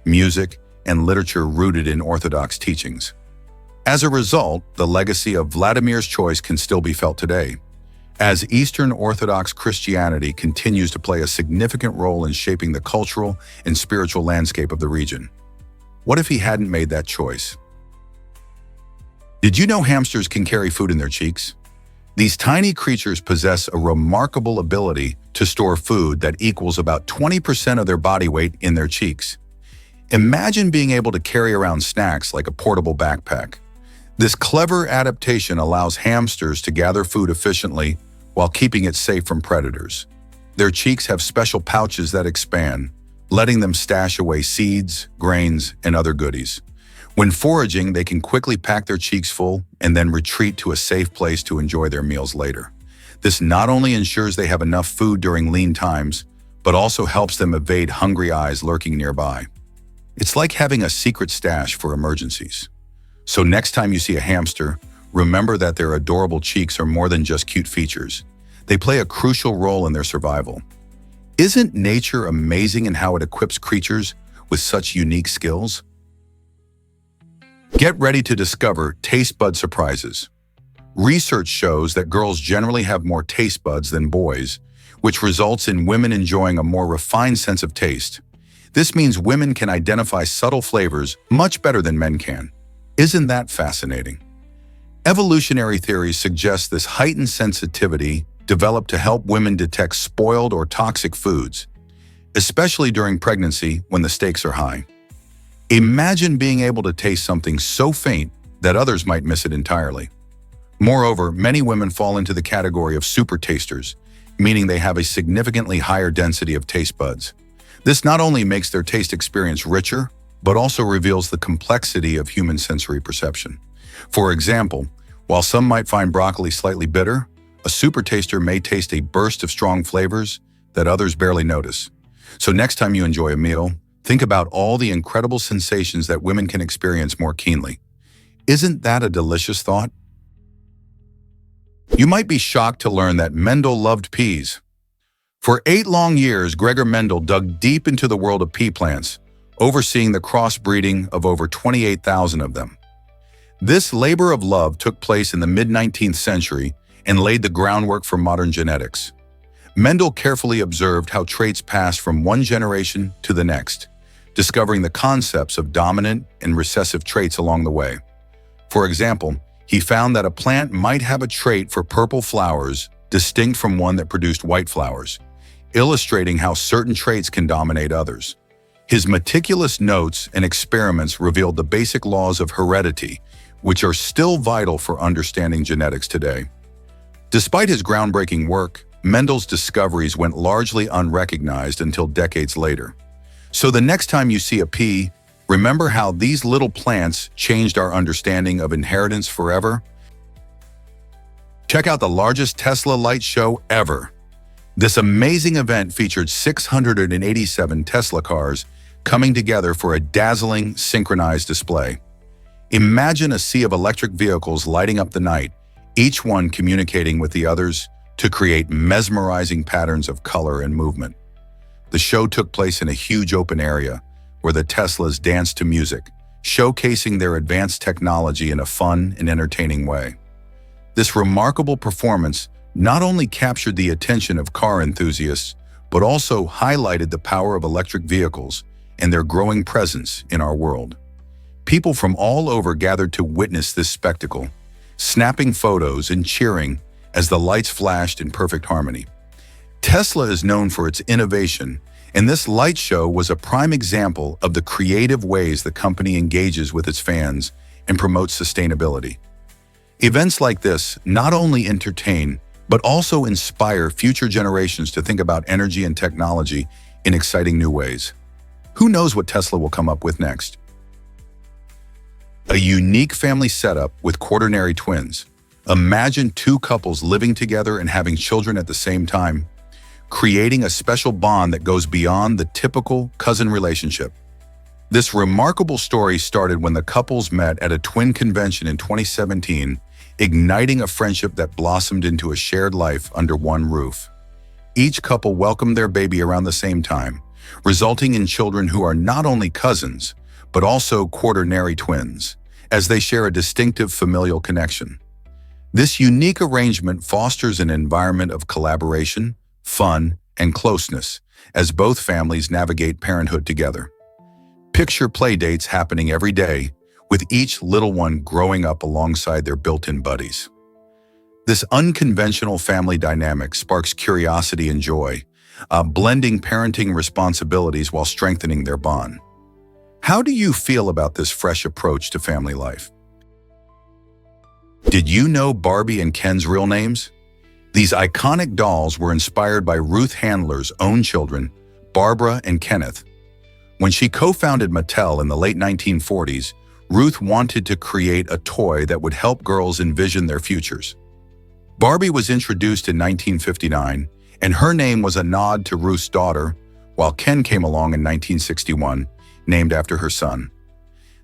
music, and literature rooted in Orthodox teachings. As a result, the legacy of Vladimir's choice can still be felt today, as Eastern Orthodox Christianity continues to play a significant role in shaping the cultural and spiritual landscape of the region. What if he hadn't made that choice? Did you know hamsters can carry food in their cheeks? These tiny creatures possess a remarkable ability to store food that equals about 20% of their body weight in their cheeks. Imagine being able to carry around snacks like a portable backpack. This clever adaptation allows hamsters to gather food efficiently while keeping it safe from predators. Their cheeks have special pouches that expand, letting them stash away seeds, grains, and other goodies. When foraging, they can quickly pack their cheeks full and then retreat to a safe place to enjoy their meals later. This not only ensures they have enough food during lean times, but also helps them evade hungry eyes lurking nearby. It's like having a secret stash for emergencies. So next time you see a hamster, remember that their adorable cheeks are more than just cute features. They play a crucial role in their survival. Isn't nature amazing in how it equips creatures with such unique skills? Get ready to discover taste bud surprises. Research shows that girls generally have more taste buds than boys, which results in women enjoying a more refined sense of taste. This means women can identify subtle flavors much better than men can. Isn't that fascinating? Evolutionary theories suggest this heightened sensitivity developed to help women detect spoiled or toxic foods, especially during pregnancy when the stakes are high. Imagine being able to taste something so faint that others might miss it entirely. Moreover, many women fall into the category of super tasters, meaning they have a significantly higher density of taste buds. This not only makes their taste experience richer, but also reveals the complexity of human sensory perception. For example, while some might find broccoli slightly bitter, a super taster may taste a burst of strong flavors that others barely notice. So next time you enjoy a meal, think about all the incredible sensations that women can experience more keenly. Isn't that a delicious thought? You might be shocked to learn that Mendel loved peas. For 8 long years, Gregor Mendel dug deep into the world of pea plants, overseeing the crossbreeding of over 28,000 of them. This labor of love took place in the mid-19th century and laid the groundwork for modern genetics. Mendel carefully observed how traits passed from one generation to the next, discovering the concepts of dominant and recessive traits along the way. For example, he found that a plant might have a trait for purple flowers distinct from one that produced white flowers, illustrating how certain traits can dominate others. His meticulous notes and experiments revealed the basic laws of heredity, which are still vital for understanding genetics today. Despite his groundbreaking work, Mendel's discoveries went largely unrecognized until decades later. So the next time you see a pea, remember how these little plants changed our understanding of inheritance forever? Check out the largest Tesla light show ever. This amazing event featured 687 Tesla cars coming together for a dazzling, synchronized display. Imagine a sea of electric vehicles lighting up the night, each one communicating with the others to create mesmerizing patterns of color and movement. The show took place in a huge open area where the Teslas danced to music, showcasing their advanced technology in a fun and entertaining way. This remarkable performance not only captured the attention of car enthusiasts, but also highlighted the power of electric vehicles and their growing presence in our world. People from all over gathered to witness this spectacle, snapping photos and cheering as the lights flashed in perfect harmony. Tesla is known for its innovation, and this light show was a prime example of the creative ways the company engages with its fans and promotes sustainability. Events like this not only entertain, but also inspire future generations to think about energy and technology in exciting new ways. Who knows what Tesla will come up with next? A unique family setup with quaternary twins. Imagine 2 couples living together and having children at the same time, creating a special bond that goes beyond the typical cousin relationship. This remarkable story started when the couples met at a twin convention in 2017, igniting a friendship that blossomed into a shared life under one roof. Each couple welcomed their baby around the same time, resulting in children who are not only cousins, but also quaternary twins, as they share a distinctive familial connection. This unique arrangement fosters an environment of collaboration, fun, and closeness as both families navigate parenthood together. Picture play dates happening every day, with each little one growing up alongside their built-in buddies. This unconventional family dynamic sparks curiosity and joy, blending parenting responsibilities while strengthening their bond. How do you feel about this fresh approach to family life? Did you know Barbie and Ken's real names? These iconic dolls were inspired by Ruth Handler's own children, Barbara and Kenneth. When she co-founded Mattel in the late 1940s, Ruth wanted to create a toy that would help girls envision their futures. Barbie was introduced in 1959, and her name was a nod to Ruth's daughter, while Ken came along in 1961, named after her son.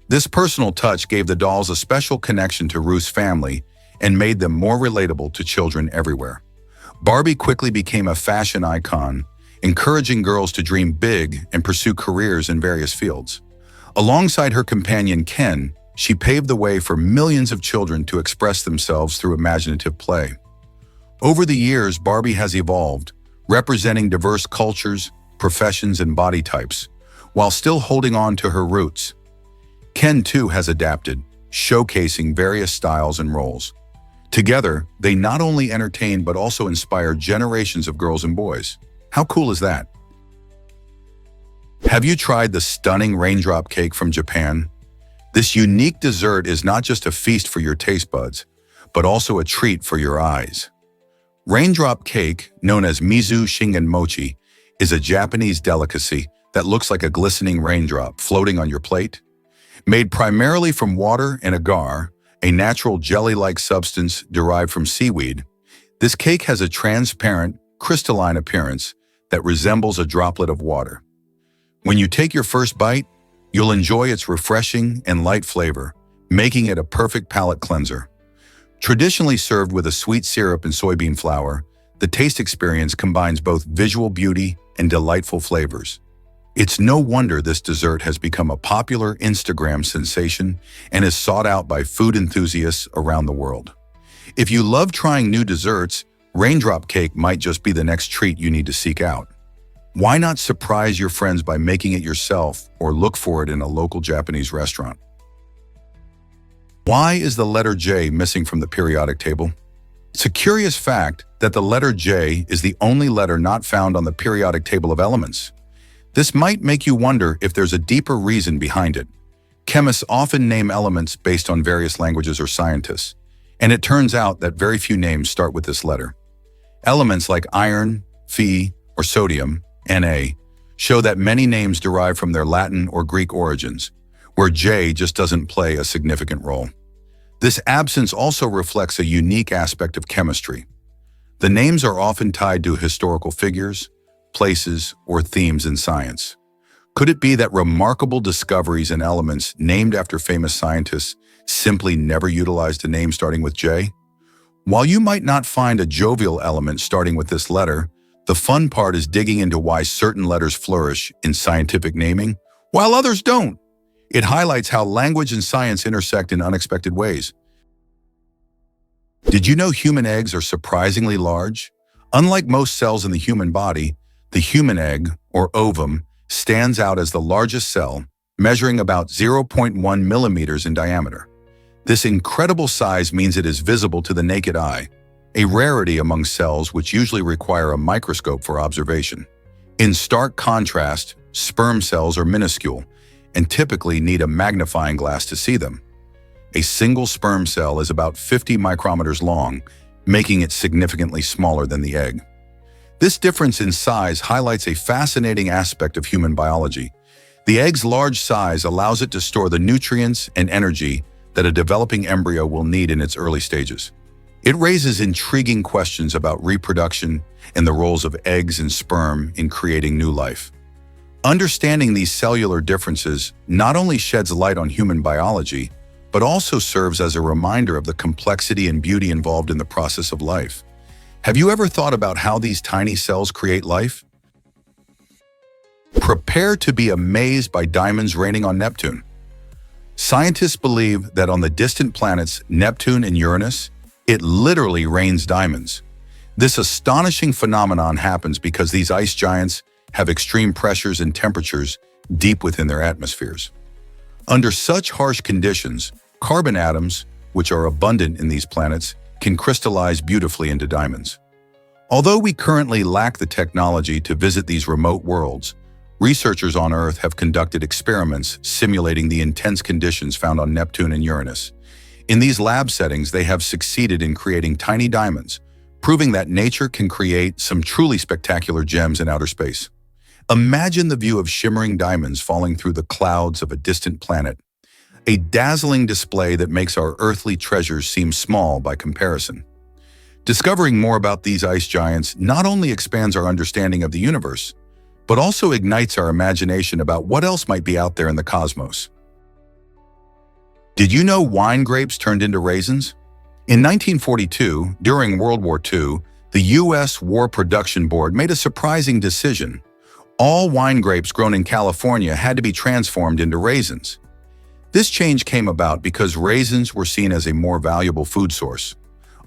This personal touch gave the dolls a special connection to Ruth's family and made them more relatable to children everywhere. Barbie quickly became a fashion icon, encouraging girls to dream big and pursue careers in various fields. Alongside her companion Ken, she paved the way for millions of children to express themselves through imaginative play. Over the years, Barbie has evolved, representing diverse cultures, professions, and body types, while still holding on to her roots. Ken, too, has adapted, showcasing various styles and roles. Together, they not only entertain but also inspire generations of girls and boys. How cool is that? Have you tried the stunning raindrop cake from Japan? This unique dessert is not just a feast for your taste buds, but also a treat for your eyes. Raindrop cake, known as mizu shingen mochi, is a Japanese delicacy that looks like a glistening raindrop floating on your plate. Made primarily from water and agar, a natural jelly-like substance derived from seaweed, this cake has a transparent, crystalline appearance that resembles a droplet of water. When you take your first bite, you'll enjoy its refreshing and light flavor, making it a perfect palate cleanser. Traditionally served with a sweet syrup and soybean flour, the taste experience combines both visual beauty and delightful flavors. It's no wonder this dessert has become a popular Instagram sensation and is sought out by food enthusiasts around the world. If you love trying new desserts, raindrop cake might just be the next treat you need to seek out. Why not surprise your friends by making it yourself or look for it in a local Japanese restaurant? Why is the letter J missing from the periodic table? It's a curious fact that the letter J is the only letter not found on the periodic table of elements. This might make you wonder if there's a deeper reason behind it. Chemists often name elements based on various languages or scientists, and it turns out that very few names start with this letter. Elements like iron, Fe, or sodium, Na, show that many names derive from their Latin or Greek origins, where J just doesn't play a significant role. This absence also reflects a unique aspect of chemistry. The names are often tied to historical figures, places, or themes in science. Could it be that remarkable discoveries in elements named after famous scientists simply never utilized a name starting with J? While you might not find a jovial element starting with this letter, the fun part is digging into why certain letters flourish in scientific naming, while others don't. It highlights how language and science intersect in unexpected ways. Did you know human eggs are surprisingly large? Unlike most cells in the human body, the human egg, or ovum, stands out as the largest cell, measuring about 0.1 millimeters in diameter. This incredible size means it is visible to the naked eye, a rarity among cells which usually require a microscope for observation. In stark contrast, sperm cells are minuscule and typically need a magnifying glass to see them. A single sperm cell is about 50 micrometers long, making it significantly smaller than the egg. This difference in size highlights a fascinating aspect of human biology. The egg's large size allows it to store the nutrients and energy that a developing embryo will need in its early stages. It raises intriguing questions about reproduction and the roles of eggs and sperm in creating new life. Understanding these cellular differences not only sheds light on human biology, but also serves as a reminder of the complexity and beauty involved in the process of life. Have you ever thought about how these tiny cells create life? Prepare to be amazed by diamonds raining on Neptune. Scientists believe that on the distant planets Neptune and Uranus, it literally rains diamonds. This astonishing phenomenon happens because these ice giants have extreme pressures and temperatures deep within their atmospheres. Under such harsh conditions, carbon atoms, which are abundant in these planets, can crystallize beautifully into diamonds. Although we currently lack the technology to visit these remote worlds, researchers on Earth have conducted experiments simulating the intense conditions found on Neptune and Uranus. In these lab settings, they have succeeded in creating tiny diamonds, proving that nature can create some truly spectacular gems in outer space. Imagine the view of shimmering diamonds falling through the clouds of a distant planet, a dazzling display that makes our earthly treasures seem small by comparison. Discovering more about these ice giants not only expands our understanding of the universe, but also ignites our imagination about what else might be out there in the cosmos. Did you know wine grapes turned into raisins? In 1942, during World War II, The U.S. War Production Board made a surprising decision. All wine grapes grown in California had to be transformed into raisins. This change came about because raisins were seen as a more valuable food source.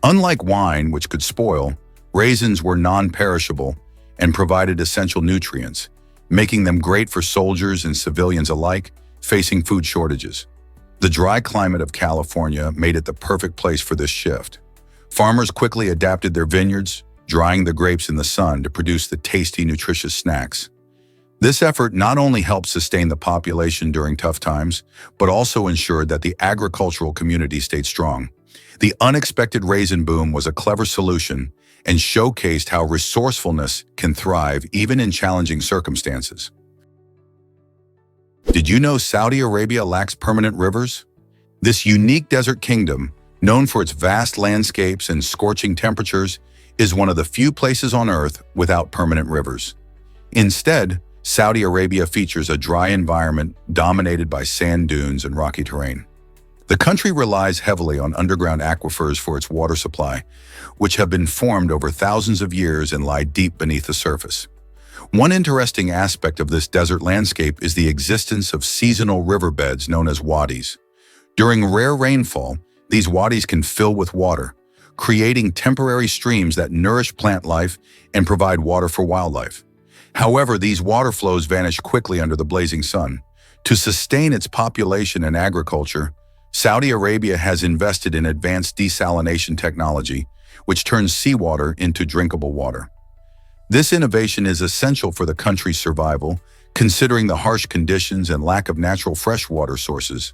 Unlike wine, which could spoil, raisins were non-perishable and provided essential nutrients, making them great for soldiers and civilians alike facing food shortages. The dry climate of California made it the perfect place for this shift. Farmers quickly adapted their vineyards, drying the grapes in the sun to produce the tasty, nutritious snacks. This effort not only helped sustain the population during tough times, but also ensured that the agricultural community stayed strong. The unexpected raisin boom was a clever solution and showcased how resourcefulness can thrive even in challenging circumstances. Did you know Saudi Arabia lacks permanent rivers? This unique desert kingdom, known for its vast landscapes and scorching temperatures, is one of the few places on Earth without permanent rivers. Instead, Saudi Arabia features a dry environment dominated by sand dunes and rocky terrain. The country relies heavily on underground aquifers for its water supply, which have been formed over thousands of years and lie deep beneath the surface. One interesting aspect of this desert landscape is the existence of seasonal riverbeds known as wadis. During rare rainfall, these wadis can fill with water, creating temporary streams that nourish plant life and provide water for wildlife. However, these water flows vanish quickly under the blazing sun. To sustain its population and agriculture, Saudi Arabia has invested in advanced desalination technology, which turns seawater into drinkable water. This innovation is essential for the country's survival, considering the harsh conditions and lack of natural freshwater sources.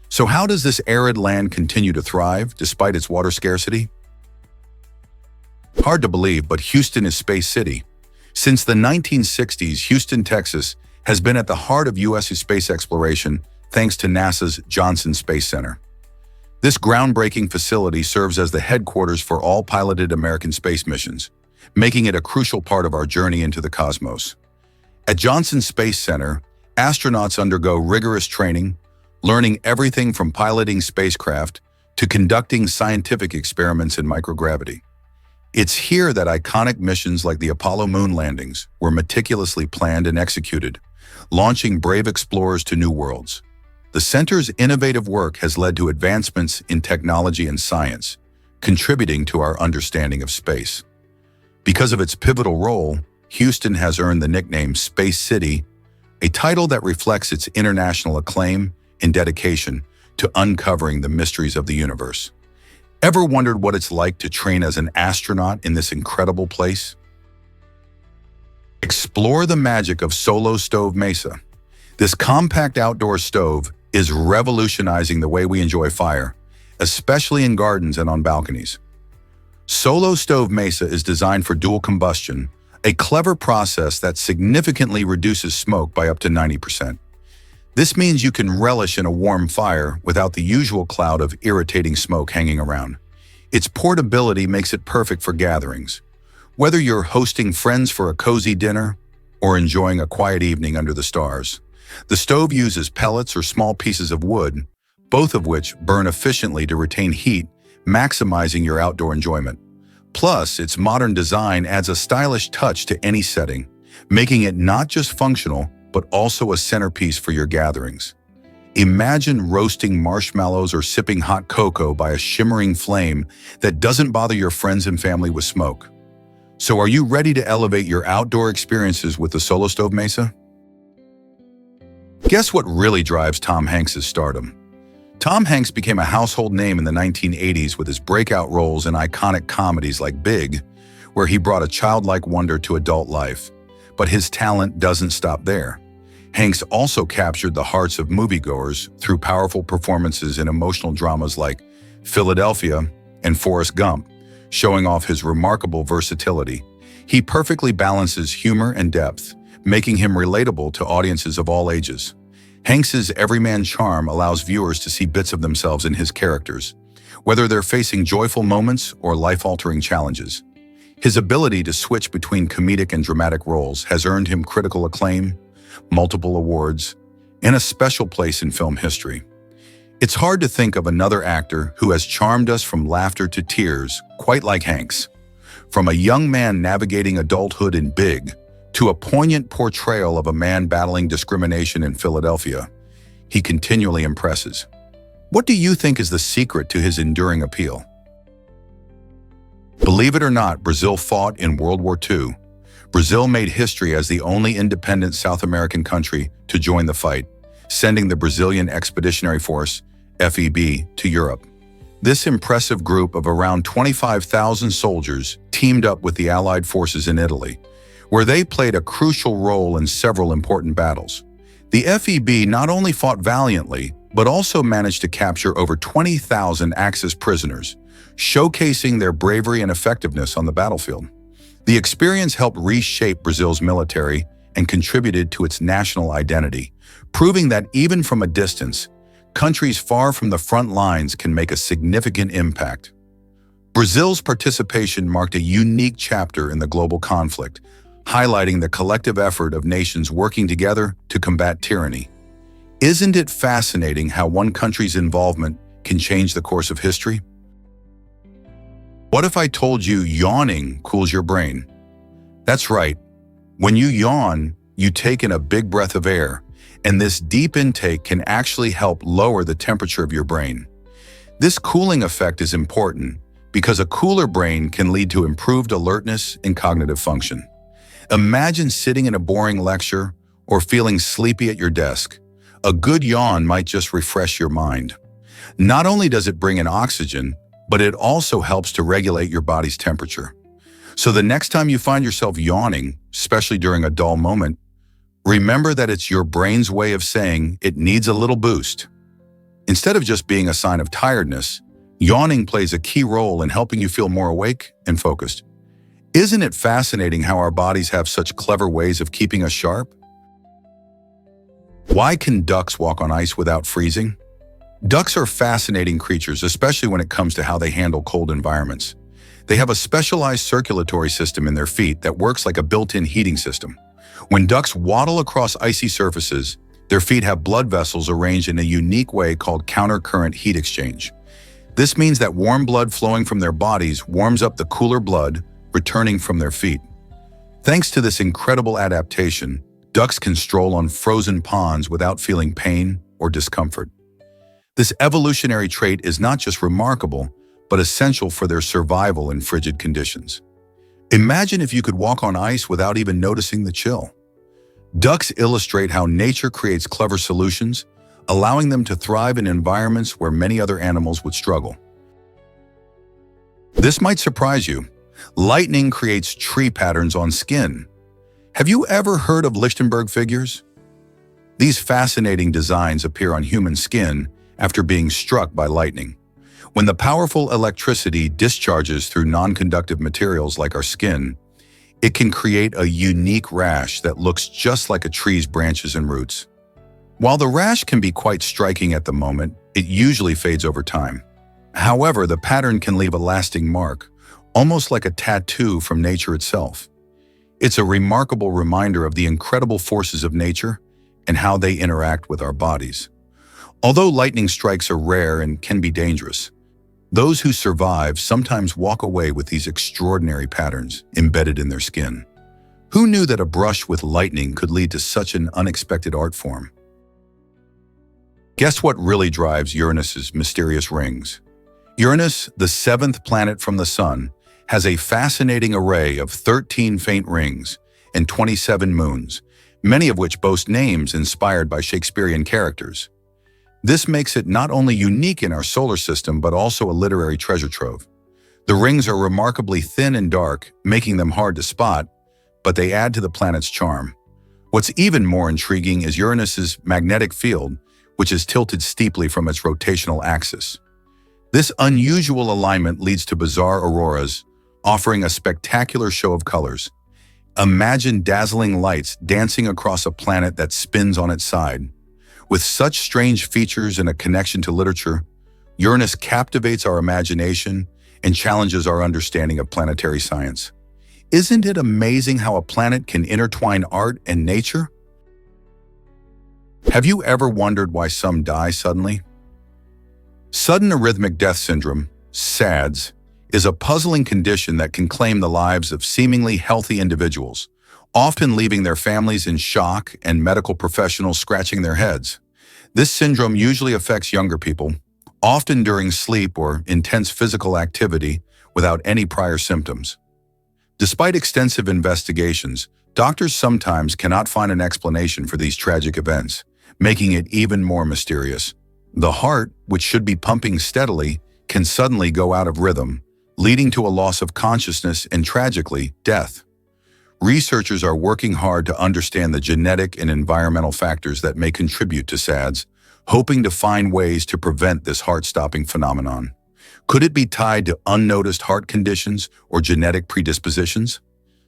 So how does this arid land continue to thrive despite its water scarcity? Hard to believe, but Houston is Space City. Since the 1960s, Houston, Texas, has been at the heart of U.S. space exploration thanks to NASA's Johnson Space Center. This groundbreaking facility serves as the headquarters for all piloted American space missions, making it a crucial part of our journey into the cosmos. At Johnson Space Center, astronauts undergo rigorous training, learning everything from piloting spacecraft to conducting scientific experiments in microgravity. It's here that iconic missions like the Apollo moon landings were meticulously planned and executed, launching brave explorers to new worlds. The center's innovative work has led to advancements in technology and science, contributing to our understanding of space. Because of its pivotal role, Houston has earned the nickname Space City, a title that reflects its international acclaim and dedication to uncovering the mysteries of the universe. Ever wondered what it's like to train as an astronaut in this incredible place? Explore the magic of Solo Stove Mesa. This compact outdoor stove is revolutionizing the way we enjoy fire, especially in gardens and on balconies. Solo Stove Mesa is designed for dual combustion, a clever process that significantly reduces smoke by up to 90%. This means you can relish in a warm fire without the usual cloud of irritating smoke hanging around. Its portability makes it perfect for gatherings. Whether you're hosting friends for a cozy dinner or enjoying a quiet evening under the stars, the stove uses pellets or small pieces of wood, both of which burn efficiently to retain heat, maximizing your outdoor enjoyment. Plus, its modern design adds a stylish touch to any setting, making it not just functional, but also a centerpiece for your gatherings. Imagine roasting marshmallows or sipping hot cocoa by a shimmering flame that doesn't bother your friends and family with smoke. So are you ready to elevate your outdoor experiences with the Solo Stove Mesa? Guess what really drives Tom Hanks' stardom? Tom Hanks became a household name in the 1980s with his breakout roles in iconic comedies like Big, where he brought a childlike wonder to adult life. But his talent doesn't stop there. Hanks also captured the hearts of moviegoers through powerful performances in emotional dramas like Philadelphia and Forrest Gump, showing off his remarkable versatility. He perfectly balances humor and depth, making him relatable to audiences of all ages. Hanks's everyman charm allows viewers to see bits of themselves in his characters, whether they're facing joyful moments or life-altering challenges. His ability to switch between comedic and dramatic roles has earned him critical acclaim, multiple awards, and a special place in film history. It's hard to think of another actor who has charmed us from laughter to tears quite like Hanks. From a young man navigating adulthood in Big to a poignant portrayal of a man battling discrimination in Philadelphia, he continually impresses. What do you think is the secret to his enduring appeal? Believe it or not, Brazil fought in World War II. Brazil made history as the only independent South American country to join the fight, sending the Brazilian Expeditionary Force, FEB, to Europe. This impressive group of around 25,000 soldiers teamed up with the Allied forces in Italy, where they played a crucial role in several important battles. The FEB not only fought valiantly, but also managed to capture over 20,000 Axis prisoners, showcasing their bravery and effectiveness on the battlefield. The experience helped reshape Brazil's military and contributed to its national identity, proving that even from a distance, countries far from the front lines can make a significant impact. Brazil's participation marked a unique chapter in the global conflict, highlighting the collective effort of nations working together to combat tyranny. Isn't it fascinating how one country's involvement can change the course of history? What if I told you yawning cools your brain? That's right. When you yawn, you take in a big breath of air, and this deep intake can actually help lower the temperature of your brain. This cooling effect is important because a cooler brain can lead to improved alertness and cognitive function. Imagine sitting in a boring lecture or feeling sleepy at your desk. A good yawn might just refresh your mind. Not only does it bring in oxygen, but it also helps to regulate your body's temperature. So the next time you find yourself yawning, especially during a dull moment, remember that it's your brain's way of saying it needs a little boost. Instead of just being a sign of tiredness, yawning plays a key role in helping you feel more awake and focused. Isn't it fascinating how our bodies have such clever ways of keeping us sharp? Why can ducks walk on ice without freezing? Ducks are fascinating creatures, especially when it comes to how they handle cold environments. They have a specialized circulatory system in their feet that works like a built-in heating system. When ducks waddle across icy surfaces, their feet have blood vessels arranged in a unique way called counter-current heat exchange. This means that warm blood flowing from their bodies warms up the cooler blood returning from their feet. Thanks to this incredible adaptation, ducks can stroll on frozen ponds without feeling pain or discomfort. This evolutionary trait is not just remarkable, but essential for their survival in frigid conditions. Imagine if you could walk on ice without even noticing the chill. Ducks illustrate how nature creates clever solutions, allowing them to thrive in environments where many other animals would struggle. This might surprise you. Lightning creates tree patterns on skin. Have you ever heard of Lichtenberg figures? These fascinating designs appear on human skin after being struck by lightning. When the powerful electricity discharges through non-conductive materials like our skin, it can create a unique rash that looks just like a tree's branches and roots. While the rash can be quite striking at the moment, it usually fades over time. However, the pattern can leave a lasting mark, almost like a tattoo from nature itself. It's a remarkable reminder of the incredible forces of nature and how they interact with our bodies. Although lightning strikes are rare and can be dangerous, those who survive sometimes walk away with these extraordinary patterns embedded in their skin. Who knew that a brush with lightning could lead to such an unexpected art form? Guess what really drives Uranus's mysterious rings? Uranus, the seventh planet from the Sun, has a fascinating array of 13 faint rings and 27 moons, many of which boast names inspired by Shakespearean characters. This makes it not only unique in our solar system, but also a literary treasure trove. The rings are remarkably thin and dark, making them hard to spot, but they add to the planet's charm. What's even more intriguing is Uranus's magnetic field, which is tilted steeply from its rotational axis. This unusual alignment leads to bizarre auroras, offering a spectacular show of colors. Imagine dazzling lights dancing across a planet that spins on its side. With such strange features and a connection to literature, Uranus captivates our imagination and challenges our understanding of planetary science. Isn't it amazing how a planet can intertwine art and nature? Have you ever wondered why some die suddenly? Sudden arrhythmic death syndrome, SADS, is a puzzling condition that can claim the lives of seemingly healthy individuals, often leaving their families in shock and medical professionals scratching their heads. This syndrome usually affects younger people, often during sleep or intense physical activity without any prior symptoms. Despite extensive investigations, doctors sometimes cannot find an explanation for these tragic events, making it even more mysterious. The heart, which should be pumping steadily, can suddenly go out of rhythm, leading to a loss of consciousness and, tragically, death. Researchers are working hard to understand the genetic and environmental factors that may contribute to SADS, hoping to find ways to prevent this heart-stopping phenomenon. Could it be tied to unnoticed heart conditions or genetic predispositions?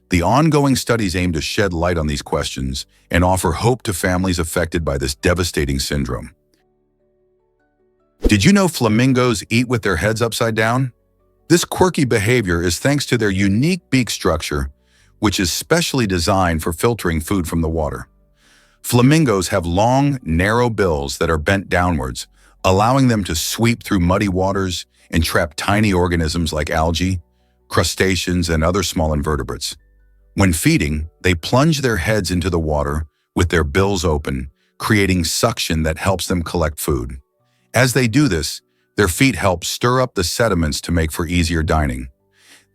The ongoing studies aim to shed light on these questions and offer hope to families affected by this devastating syndrome. Did you know flamingos eat with their heads upside down? This quirky behavior is thanks to their unique beak structure, which is specially designed for filtering food from the water. Flamingos have long, narrow bills that are bent downwards, allowing them to sweep through muddy waters and trap tiny organisms like algae, crustaceans, and other small invertebrates. When feeding, they plunge their heads into the water with their bills open, creating suction that helps them collect food. As they do this, their feet help stir up the sediments to make for easier dining.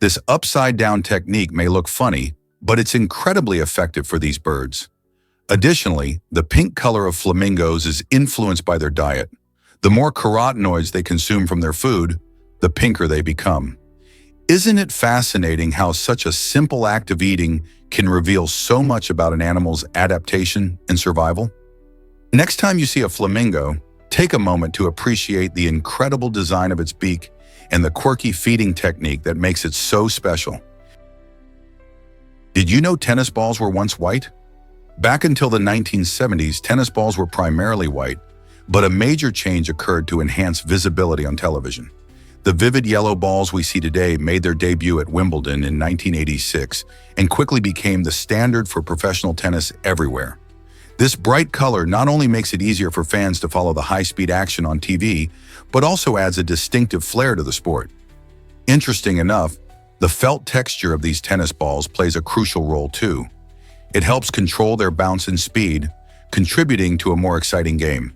This upside-down technique may look funny, but it's incredibly effective for these birds. Additionally, the pink color of flamingos is influenced by their diet. The more carotenoids they consume from their food, the pinker they become. Isn't it fascinating how such a simple act of eating can reveal so much about an animal's adaptation and survival? Next time you see a flamingo, take a moment to appreciate the incredible design of its beak and the quirky feeding technique that makes it so special. Did you know tennis balls were once white? Back until the 1970s, tennis balls were primarily white, but a major change occurred to enhance visibility on television. The vivid yellow balls we see today made their debut at Wimbledon in 1986 and quickly became the standard for professional tennis everywhere. This bright color not only makes it easier for fans to follow the high-speed action on TV, but also adds a distinctive flair to the sport. Interesting enough, the felt texture of these tennis balls plays a crucial role too. It helps control their bounce and speed, contributing to a more exciting game.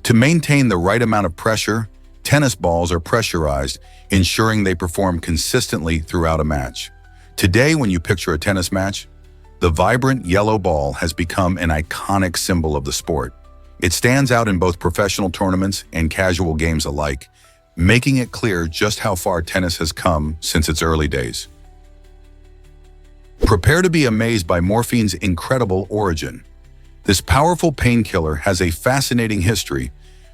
To maintain the right amount of pressure, tennis balls are pressurized, ensuring they perform consistently throughout a match. Today, when you picture a tennis match, the vibrant yellow ball has become an iconic symbol of the sport. It stands out in both professional tournaments and casual games alike, making it clear just how far tennis has come since its early days. Prepare to be amazed by morphine's incredible origin. This powerful painkiller has a fascinating history,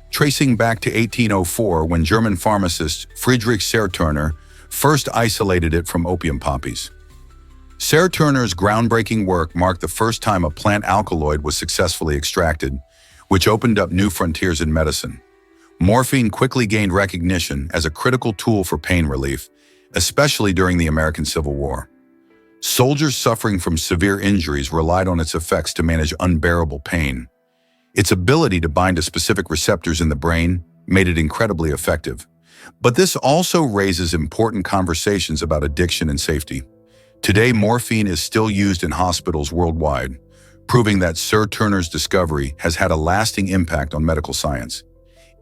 tracing back to 1804 when German pharmacist Friedrich Serturner first isolated it from opium poppies. Serturner's groundbreaking work marked the first time a plant alkaloid was successfully extracted, which opened up new frontiers in medicine. Morphine quickly gained recognition as a critical tool for pain relief, especially during the American Civil War. Soldiers suffering from severe injuries relied on its effects to manage unbearable pain. Its ability to bind to specific receptors in the brain made it incredibly effective. But this also raises important conversations about addiction and safety. Today, morphine is still used in hospitals worldwide, proving that Serturner's discovery has had a lasting impact on medical science.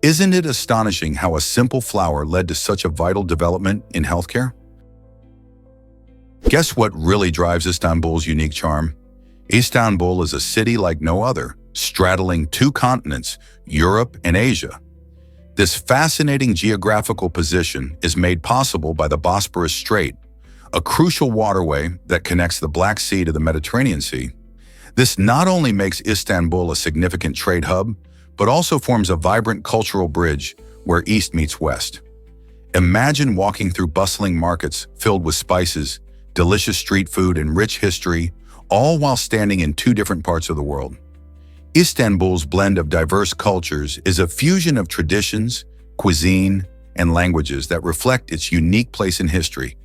Isn't it astonishing how a simple flower led to such a vital development in healthcare? Guess what really drives Istanbul's unique charm? Istanbul is a city like no other, straddling two continents, Europe and Asia. This fascinating geographical position is made possible by the Bosporus Strait, a crucial waterway that connects the Black Sea to the Mediterranean Sea. This not only makes Istanbul a significant trade hub, but also forms a vibrant cultural bridge where East meets West. Imagine walking through bustling markets filled with spices, delicious street food, and rich history, all while standing in two different parts of the world. Istanbul's blend of diverse cultures is a fusion of traditions, cuisine, and languages that reflect its unique place in history.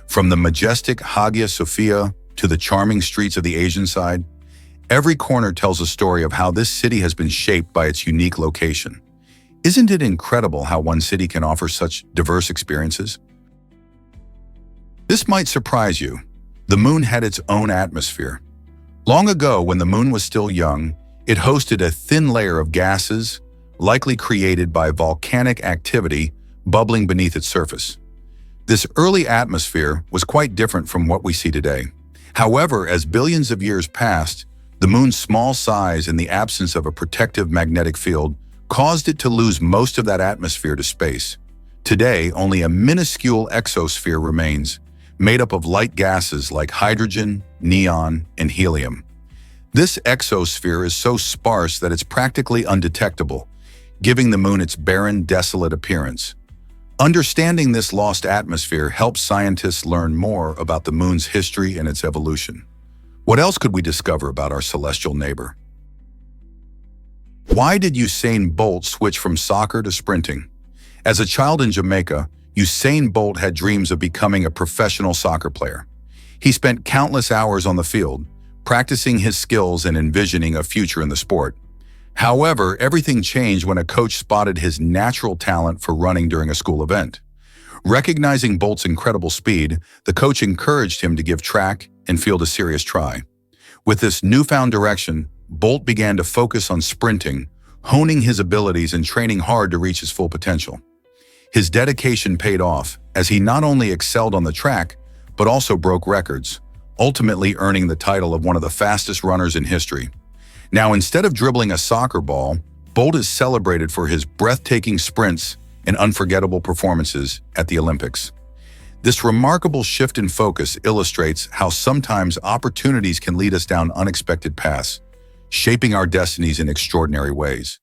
From the majestic Hagia Sophia to the charming streets of the Asian side, every corner tells a story of how this city has been shaped by its unique location. Isn't it incredible how one city can offer such diverse experiences? This might surprise you. The moon had its own atmosphere. Long ago, when the moon was still young, it hosted a thin layer of gases, likely created by volcanic activity bubbling beneath its surface. This early atmosphere was quite different from what we see today. However, as billions of years passed, the moon's small size and the absence of a protective magnetic field caused it to lose most of that atmosphere to space. Today, only a minuscule exosphere remains, made up of light gases like hydrogen, neon, and helium. This exosphere is so sparse that it's practically undetectable, giving the moon its barren, desolate appearance. Understanding this lost atmosphere helps scientists learn more about the moon's history and its evolution. What else could we discover about our celestial neighbor? Why did Usain Bolt switch from soccer to sprinting? As a child in Jamaica, Usain Bolt had dreams of becoming a professional soccer player. He spent countless hours on the field, practicing his skills and envisioning a future in the sport. However, everything changed when a coach spotted his natural talent for running during a school event. Recognizing Bolt's incredible speed, the coach encouraged him to give track and field a serious try. With this newfound direction, Bolt began to focus on sprinting, honing his abilities and training hard to reach his full potential. His dedication paid off, as he not only excelled on the track, but also broke records, ultimately earning the title of one of the fastest runners in history. Now, instead of dribbling a soccer ball, Bolt is celebrated for his breathtaking sprints and unforgettable performances at the Olympics. This remarkable shift in focus illustrates how sometimes opportunities can lead us down unexpected paths, shaping our destinies in extraordinary ways.